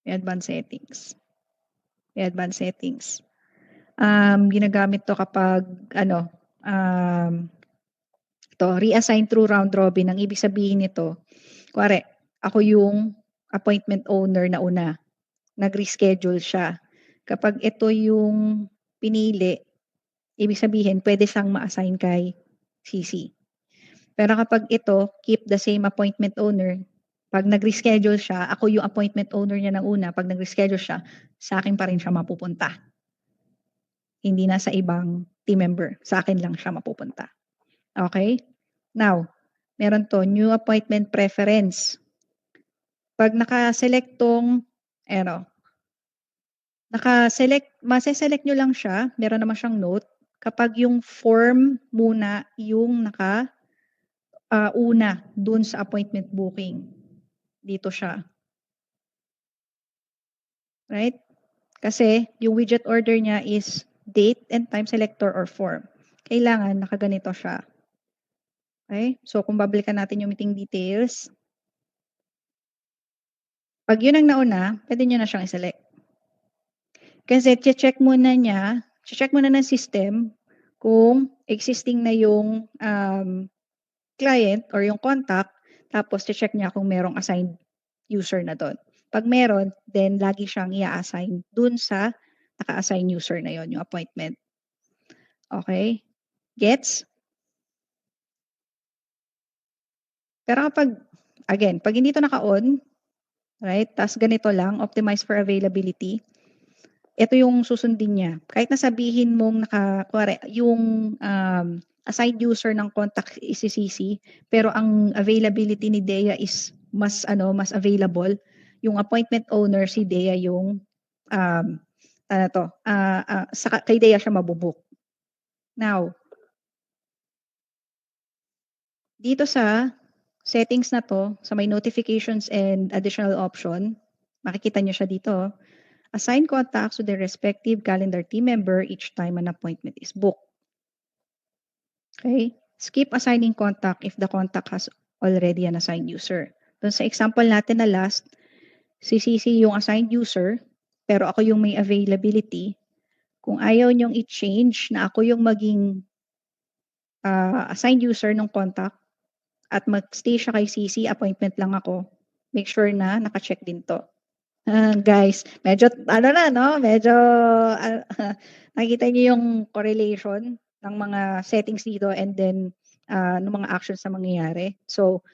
Advanced settings. Ginagamit to kapag reassign through round robin. Ang ibig sabihin nito, kuwari, ako yung appointment owner na una. Nag-reschedule siya. Kapag ito yung pinili, ibig sabihin, pwede siyang ma-assign kay CC. Pero kapag ito, keep the same appointment owner, pag nag-reschedule siya, ako yung appointment owner niya ng una, pag nag-reschedule siya, sa akin pa rin siya mapupunta. Hindi na sa ibang team member. Sa akin lang siya mapupunta. Okay? Now, meron to, new appointment preference. Pag naka-select tong, mase-select nyo lang siya, meron naman siyang note, kapag yung form muna yung una dun sa appointment booking. Dito siya. Right? Kasi yung widget order niya is date and time selector or form. Kailangan nakaganito siya. Okay? So kung babalikan natin yung meeting details, pag yun ang nauna, pwede nyo na siyang iselect. Kasi check muna ng system kung existing na yung client or yung contact, tapos check niya kung merong assigned user na doon. Pag meron, then lagi siyang i-assign dun sa naka-assign user na yon, yung appointment. Okay? Gets? Pero kapag, again, pag hindi to naka-on, right, tas ganito lang, optimize for availability, ito yung susundin niya. Kahit nasabihin mong yung assigned user ng contact is si CC, pero ang availability ni Dea is mas available, yung appointment owner si Dea yung kay Dea siya mabubook. Now, dito sa settings na to, sa may notifications and additional option, makikita niyo siya dito. Assign contacts to their respective calendar team member each time an appointment is booked. Okay? Skip assigning contact if the contact has already an assigned user. Doon sa example natin na last, si CC yung assigned user, pero ako yung may availability. Kung ayaw niyong i-change na ako yung maging assigned user ng contact at mag-stay siya kay CC, appointment lang ako, make sure na naka-check din to. Guys, medyo medyo nakikita niyo yung correlation ng mga settings dito and then ng mga actions na mangyayari. So,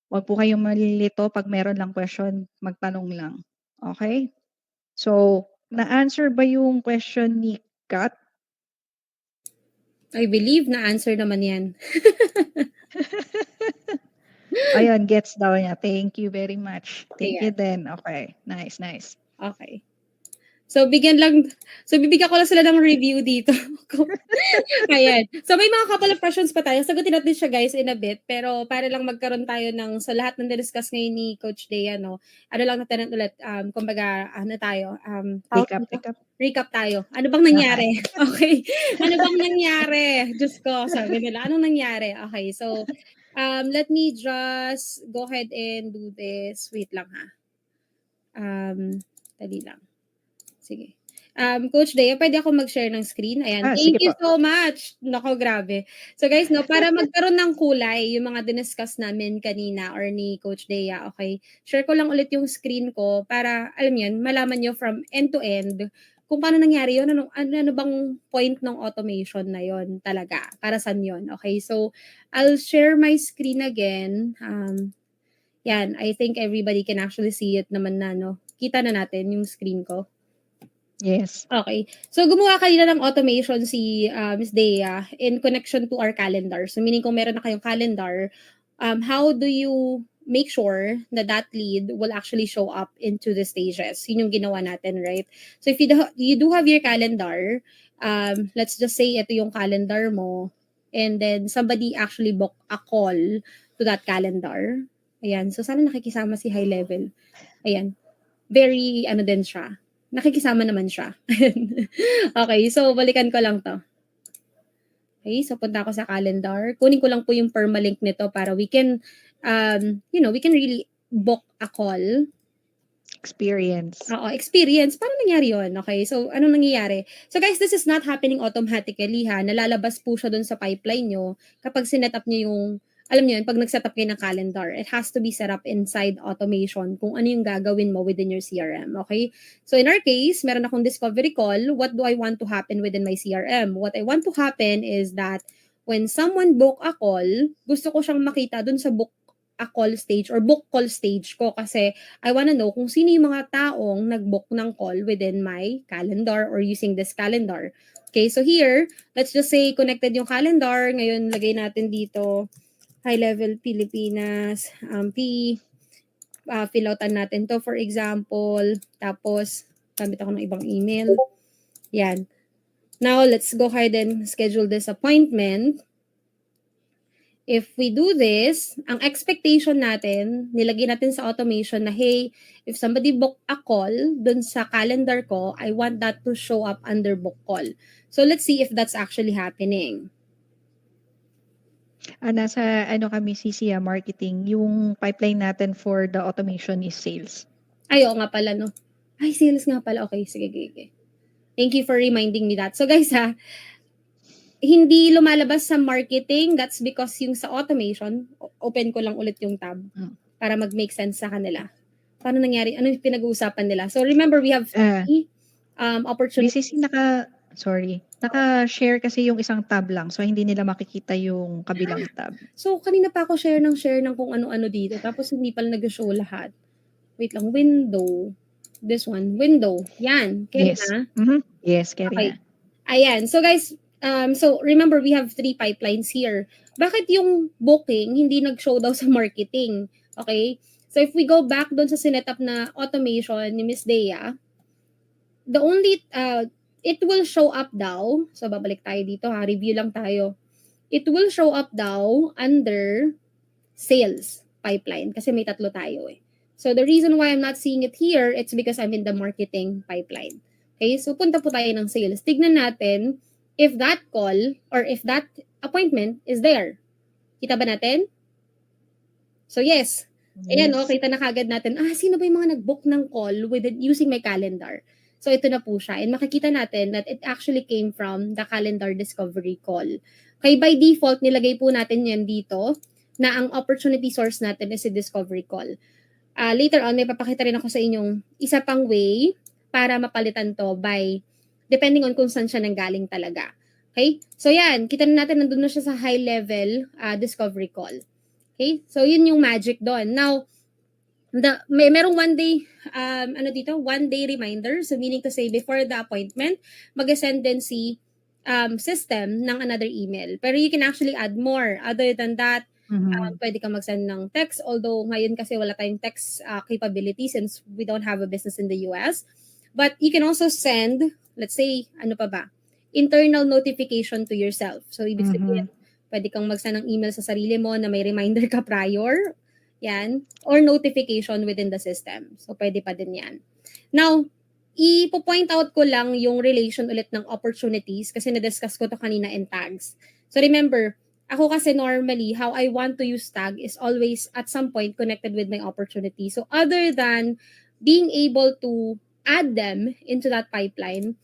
wag po kayong malilito pag meron lang question, magtanong lang. Okay? So, na-answer ba yung question ni Kat? I believe na-answer naman yan. Ayun, gets daw niya. Thank you very much. Thank you Ayan. then. Okay. Nice. Okay. So, bibigyan ko lang sila ng review dito. Ayan. So, may mga couple of questions pa tayo. Sagutin natin siya, guys, in a bit. Pero, para lang magkaroon tayo ng, sa lahat ng discuss ngayon ni Coach Dea, no? Ano lang natin ulit, kumbaga, tayo? Recap tayo. Ano bang nangyari? Okay. Ano bang nangyari? Diyos ko, sabi nila. Anong nangyari? Okay. So, let me just go ahead and do this. Wait lang, ha? Dali lang. Sige. Coach Dea, pwede ako mag-share ng screen? Ayan. Thank you so much. Nako, grabe. So guys, no, para magkaroon ng kulay, yung mga diniscuss namin kanina or ni Coach Dea, okay, share ko lang ulit yung screen ko para, alam yan, malaman nyo from end to end kung paano nangyari yun, ano bang point ng automation na yon talaga, para saan yun, okay? So, I'll share my screen again. Yan, I think everybody can actually see it naman na, no? Kita na natin yung screen ko. Yes. Okay. So, gumawa kanina ng automation si Ms. Dea in connection to our calendar. So, meaning kung meron na kayong calendar, how do you make sure na that lead will actually show up into the stages? Yun yung ginawa natin, right? So, if you do have your calendar, let's just say ito yung calendar mo, and then somebody actually book a call to that calendar. Ayan. So, sana nakikisama si high level. Ayan. Very, din siya. Nakikisama naman siya. Okay, so balikan ko lang to. Okay, so punta ako sa calendar. Kunin ko lang po yung permalink nito para we can, we can really book a call. Experience. Oo, experience. Paano nangyari yun? Okay, so anong nangyayari? So guys, this is not happening automatically ha. Nalalabas po siya dun sa pipeline nyo kapag sinet up nyo yung, alam nyo yun, pag nag-set up kayo ng calendar, it has to be set up inside automation kung ano yung gagawin mo within your CRM, okay? So in our case, meron akong discovery call. What do I want to happen within my CRM? What I want to happen is that when someone book a call, gusto ko siyang makita dun sa book a call stage or book call stage ko kasi I wanna know kung sino yung mga taong nag-book ng call within my calendar or using this calendar. Okay, so here, let's just say connected yung calendar. Ngayon, lagay natin dito High Level Pilipinas, fill outan natin to for example, tapos gamit ako ng ibang email. Yan. Now, let's go ahead and schedule this appointment. If we do this, ang expectation natin, nilagay natin sa automation na, hey, if somebody book a call dun sa calendar ko, I want that to show up under book call. So let's see if that's actually happening. Nasa kami CCA marketing, yung pipeline natin for the automation is sales. Ay, oo nga pala, no? Ay, sales nga pala. Okay, sige. Thank you for reminding me that. So guys, hindi lumalabas sa marketing. That's because yung sa automation, open ko lang ulit yung tab para mag-make sense sa kanila. Paano nangyari? Ano yung pinag-uusapan nila? So remember, we have three opportunities. BCC naka-share kasi yung isang tab lang. So, hindi nila makikita yung kabilang tab. So, kanina pa ako share ng kung ano-ano dito. Tapos, hindi pala nag-show lahat. Wait lang, window. This one, window. Yan. Yes. Yes, carry okay. na. Ayan. So, guys, so remember, we have 3 pipelines here. Bakit yung booking hindi nag-show daw sa marketing? Okay? So, if we go back doon sa sinetup na automation ni Miss Dea, the only, it will show up daw, so babalik tayo dito review lang tayo. It will show up daw under sales pipeline kasi may 3 tayo eh. So the reason why I'm not seeing it here, it's because I'm in the marketing pipeline. Okay, so punta po tayo ng sales. Tignan natin if that call or if that appointment is there. Kita ba natin? So yes. Ayan, kita na kagad natin, sino ba yung mga nag-book ng call using my calendar? So, ito na po siya. And makikita natin that it actually came from the calendar discovery call. Okay, by default, nilagay po natin yan dito na ang opportunity source natin is a discovery call. Later on, may papakita rin ako sa inyong isa pang way para mapalitan to by depending on kung saan siya nanggaling talaga. Okay? So, yan. Kita na natin nandun na siya sa high-level discovery call. Okay? So, yun yung magic doon. Now, merong 1 day, 1 day reminder. So, meaning to say, before the appointment, mag-send din si system ng another email. Pero you can actually add more. Other than that, pwede kang mag-send ng text. Although, ngayon kasi wala tayong text capability since we don't have a business in the US. But you can also send, let's say, internal notification to yourself. So, ibig sabihin, pwede kang mag-send ng email sa sarili mo na may reminder ka prior. Yan. Or notification within the system. So, pwede pa din yan. Now, ipo-point out ko lang yung relation ulit ng opportunities kasi na-discuss ko to kanina in tags. So, remember, ako kasi normally, how I want to use tag is always at some point connected with my opportunity. So, other than being able to add them into that pipeline,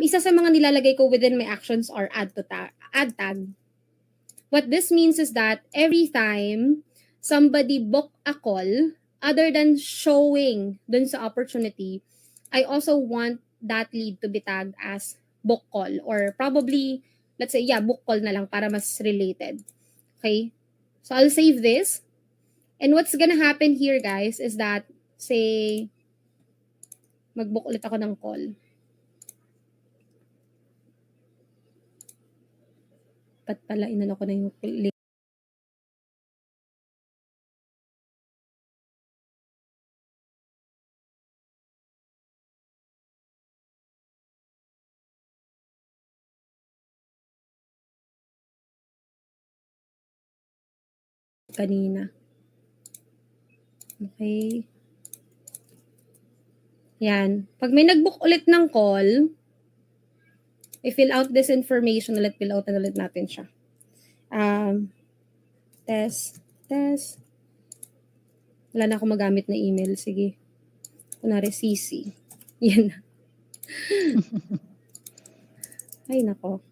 isa sa mga nilalagay ko within my actions are add tag. What this means is that every time somebody book a call, other than showing dun sa opportunity, I also want that lead to be tagged as book call or probably, let's say, book call na lang para mas related. Okay? So, I'll save this. And what's gonna happen here, guys, is that, say, mag-book ulit ako ng call. Ba't pala inano ko na yung link? Kanina. Okay. Yan. Pag may nag-book ulit ng call, i-fill out this information ulit, fill out ulit natin siya. Test. Wala na akong magamit na email. Sige. Kunwari, CC. Yan. Ay, nako.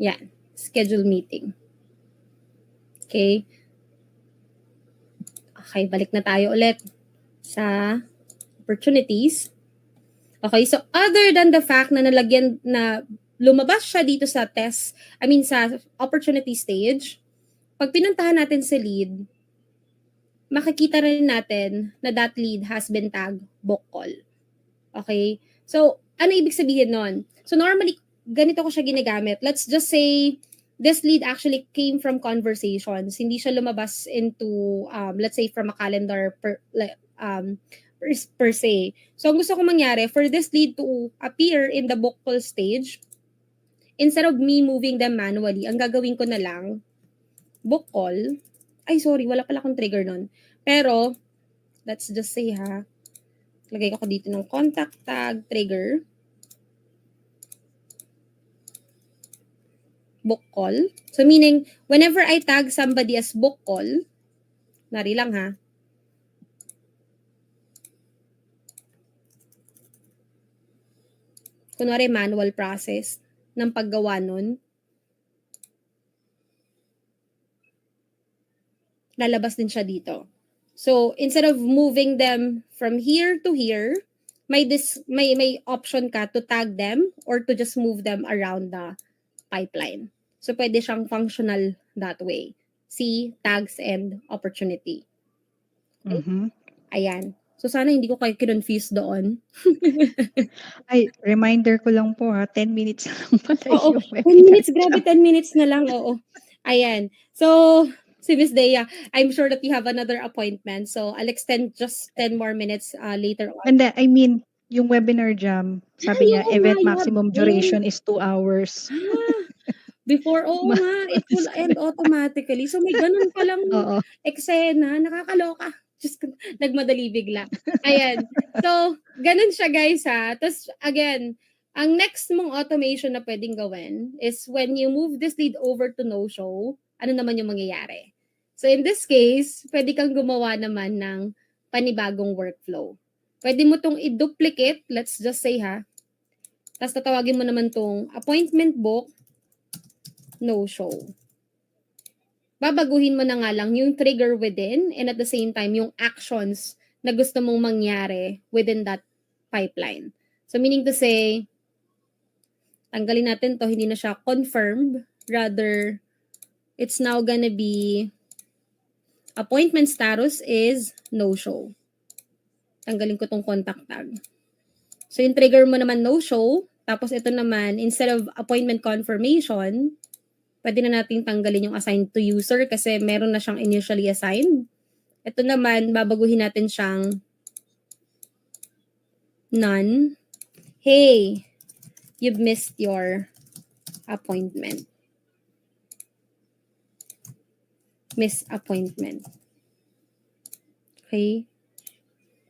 Yan. Schedule meeting. Okay. Okay, balik na tayo ulit sa opportunities. Okay, so other than the fact na nalagyan na lumabas siya dito sa sa opportunity stage, pag pinuntahan natin sa lead, makikita rin natin na that lead has been tagged book call. Okay? So, ano ibig sabihin nun? So, normally, ganito ko siya ginagamit. Let's just say, this lead actually came from conversations. Hindi siya lumabas into, let's say, from a calendar per se. So, ang gusto ko mangyari, for this lead to appear in the book call stage, instead of me moving them manually, ang gagawin ko na lang, book call. Ay, sorry, wala pala akong trigger nun. Pero, let's just say ha, lagay ko dito ng contact tag, trigger, book call. So, meaning, whenever I tag somebody as book call, nari lang ha, kunwari manual process ng paggawa nun, lalabas din siya dito. So, instead of moving them from here to here, may option ka to tag them or to just move them around the pipeline. So, pwede siyang functional that way. See, tags and opportunity. Okay? Mhm. Ayan. So, sana hindi ko kayo kinonfuse doon. Ay, reminder ko lang po ha, 10 minutes lang pala Oo, yung 10 webinar minutes. Grabe, jam. 10 minutes na lang. Oo. Ayan. So, si Miss Dea, I'm sure that you have another appointment. So, I'll extend just 10 more minutes later on. And I mean, yung webinar jam, sabi niya, oo nga, event you have maximum 10. duration is 2 hours. Before, oo Ma- nga, it will end automatically. So, may ganun palang Oo. eksena. Nakakaloka. Just nagmadali bigla. Ayan. So, ganun siya guys ha. Tapos, again, ang next mong automation na pwedeng gawin is when you move this lead over to no-show, ano naman yung mangyayari? So, in this case, pwede kang gumawa naman ng panibagong workflow. Pwede mo tong i-duplicate, let's just say ha. Tapos tatawagin mo naman tong appointment book, no-show. Babaguhin mo na nga lang yung trigger within and at the same time yung actions na gusto mong mangyari within that pipeline. So meaning to say, tanggalin natin to, hindi na siya confirmed. Rather, it's now gonna be appointment status is no-show. Tanggalin ko tong contact tag. So yung trigger mo naman no-show, tapos ito naman, instead of appointment confirmation, pwede na natin tanggalin yung assigned to user kasi meron na siyang initially assigned. Ito naman, babaguhin natin siyang none. Hey, you've missed your appointment. Miss appointment. Okay?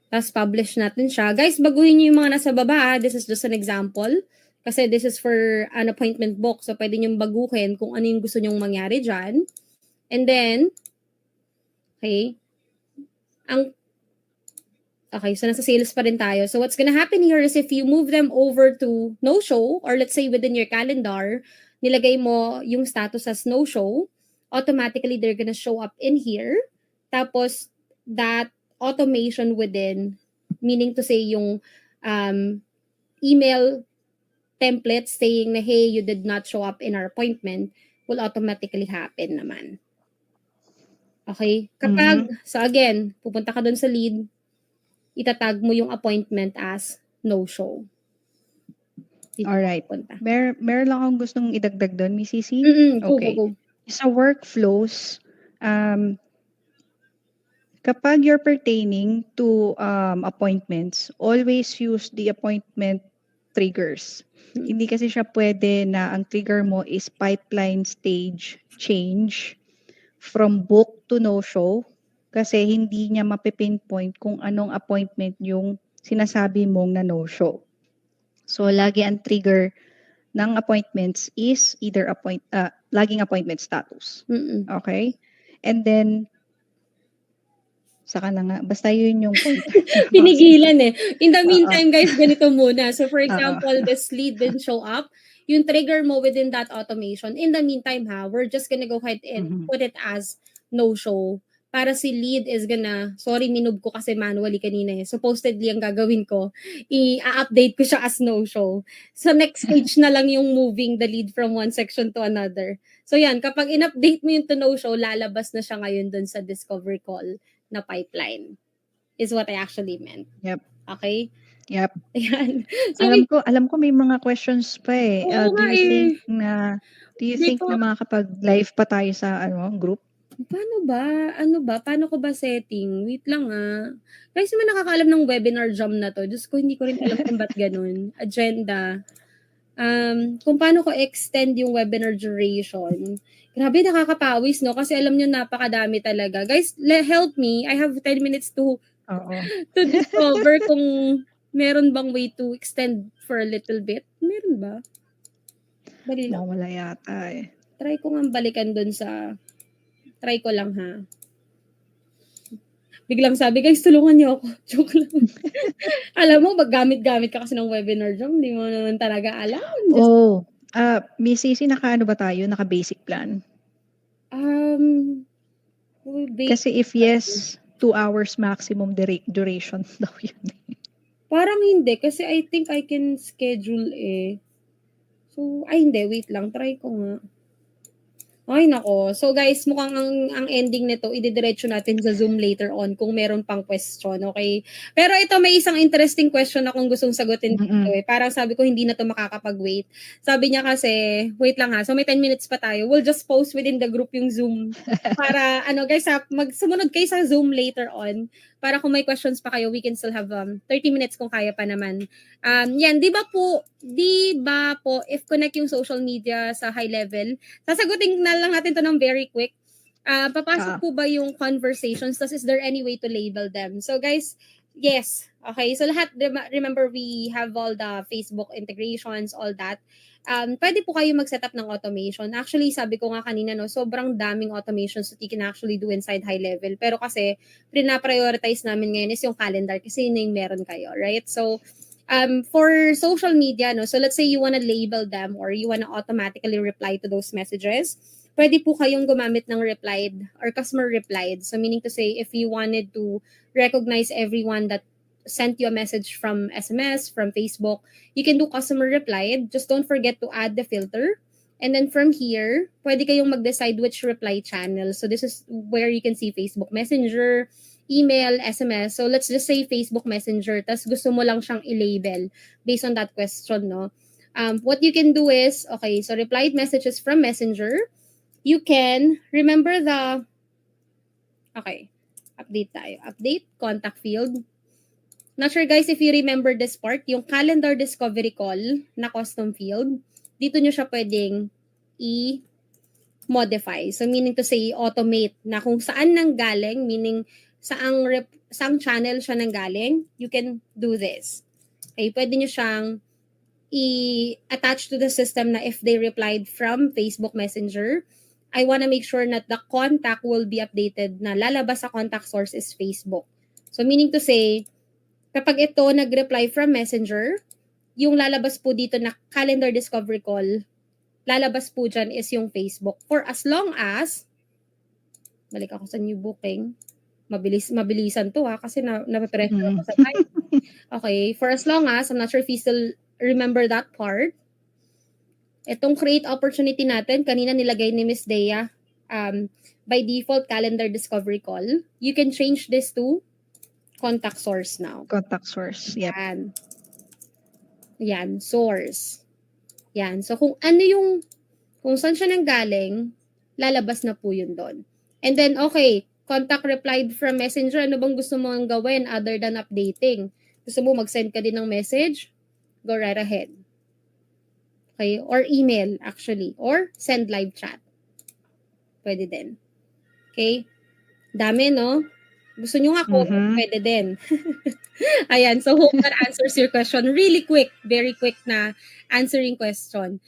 Tapos publish natin siya. Guys, baguhin niyo yung mga nasa baba. This is just an example. Kasi this is for an appointment book. So, pwede niyong baguhin kung ano yung gusto niyong mangyari dyan. And then, okay, so nasa sales pa rin tayo. So, what's gonna happen here is if you move them over to no-show, or let's say within your calendar, nilagay mo yung status as no-show, automatically they're gonna show up in here. Tapos, that automation within, meaning to say yung email template saying na, hey, you did not show up in our appointment, will automatically happen naman. Okay? Kapag, so again, pupunta ka dun sa lead, itatag mo yung appointment as no-show. Alright. Meron lang akong gustong idagdag doon, Miss Cici. Go. Sa workflows, kapag you're pertaining to appointments, always use the appointment triggers. Hindi kasi siya pwede na ang trigger mo is pipeline stage change from book to no-show kasi hindi niya mapipinpoint kung anong appointment yung sinasabi mong na no-show. So, lagi ang trigger ng appointments is either laging appointment status. Okay? And then, saka na nga, basta yun yung point. Pinigilan eh. In the meantime, guys, ganito muna. So, for example, this lead didn't show up. Yung trigger mo within that automation. In the meantime, we're just gonna go ahead and put it as no-show. Para si lead is gonna, sorry, minub ko kasi manually kanina eh. Supposedly, ang gagawin ko, i-update ko siya as no-show. So, next stage na lang yung moving the lead from one section to another. So, yan, kapag in-update mo yung to no-show, lalabas na siya ngayon dun sa discovery call na pipeline. Is what I actually meant. Yep. Okay? Yep. Ayan. So, alam ko may mga questions pa eh. Oo Do nga you eh. think na makakapag-live pa tayo sa group? Paano ba? Ano ba? Paano ko ba setting? Wait lang Guys, may nakakaalam ng webinar jam na to. Diyos ko, hindi ko rin alam kung ba't ganun. Agenda. Kung paano ko extend yung webinar duration. Grabe, nakakapawis, no? Kasi alam nyo, napakadami talaga. Guys, help me. I have 10 minutes to Oo. discover kung meron bang way to extend for a little bit. Meron ba? Dali lang. Wala yata eh. Try ko nga balikan dun sa... Try ko lang, ha? Biglang sabi, guys, tulungan niyo ako. Joke lang. Alam mo, gamit-gamit ka kasi ng webinar dyan. Hindi mo naman talaga alam. Oh, Miss Cici, naka-ano ba tayo? Naka-basic plan? Kasi if yes, 2 hours maximum duration daw yun. Parang hindi, kasi I think I can schedule eh. So, ay hindi, wait lang. Try ko nga. Ay, nako. So guys, mukhang ang ending nito, ididiretso natin sa Zoom later on kung meron pang question, okay? Pero ito, may isang interesting question akong gustong sagutin dito eh. Parang sabi ko, hindi na to makakapag-wait. Sabi niya kasi, wait lang ha, so may 10 minutes pa tayo. We'll just post within the group yung Zoom. Para, guys ha, magsumunod kayo sa Zoom later on. Para kung may questions pa kayo, we can still have 30 minutes kung kaya pa naman. Yan, di ba po, if connect yung social media sa high level, sasagutin na lang natin to ng very quick. Papasok po ba yung conversations? Tapos is there any way to label them? So guys, yes. Okay, so lahat, remember we have all the Facebook integrations, all that. Pwede po kayo mag-set up ng automation. Actually, sabi ko nga kanina, no, sobrang daming automations that you can actually do inside high level. Pero kasi, pina-prioritize namin ngayon is yung calendar kasi yun yung meron kayo, right? So, for social media, no, so let's say you wanna label them or you wanna automatically reply to those messages, pwede po kayong gumamit ng replied or customer replied. So meaning to say, if you wanted to recognize everyone that sent you a message from SMS, from Facebook, you can do customer replied. Just don't forget to add the filter. And then from here, pwede kayong mag-decide which reply channel. So this is where you can see Facebook Messenger, email, SMS. So let's just say Facebook Messenger, tas gusto mo lang siyang i-label based on that question, no? What you can do is, okay, so replied messages from Messenger, you can remember update tayo. Update, contact field. Not sure guys if you remember this part, yung calendar discovery call na custom field, dito nyo siya pwedeng i-modify. So meaning to say, automate na kung saan nanggaling, meaning saang channel siya nanggaling, you can do this. Okay, pwede nyo siyang i-attach to the system na if they replied from Facebook Messenger, I want to make sure that the contact will be updated na lalabas sa contact source is Facebook. So meaning to say, kapag ito nag-reply from Messenger, yung lalabas po dito na calendar discovery call, lalabas po dyan is yung Facebook. For as long as, balik ako sa new booking, mabilisan to ha, kasi nape-pressure ako sa time. Okay, for as long as, I'm not sure if you still remember that part, itong create opportunity natin, kanina nilagay ni Miss Dea, by default calendar discovery call, you can change this to contact source now. Contact source, yep. Yan, source. Yan, so kung saan siya nanggaling, lalabas na po yun doon. And then, okay, contact replied from Messenger, ano bang gusto mong gawin other than updating? Gusto mo mag-send ka din ng message? Go right ahead. Okay, or email actually, or send live chat. Pwede din. Okay? Dami, no? Gusto nyo nga ko, pwede din. Ayan, so hope that answers your question. Really quick, very quick na answering question.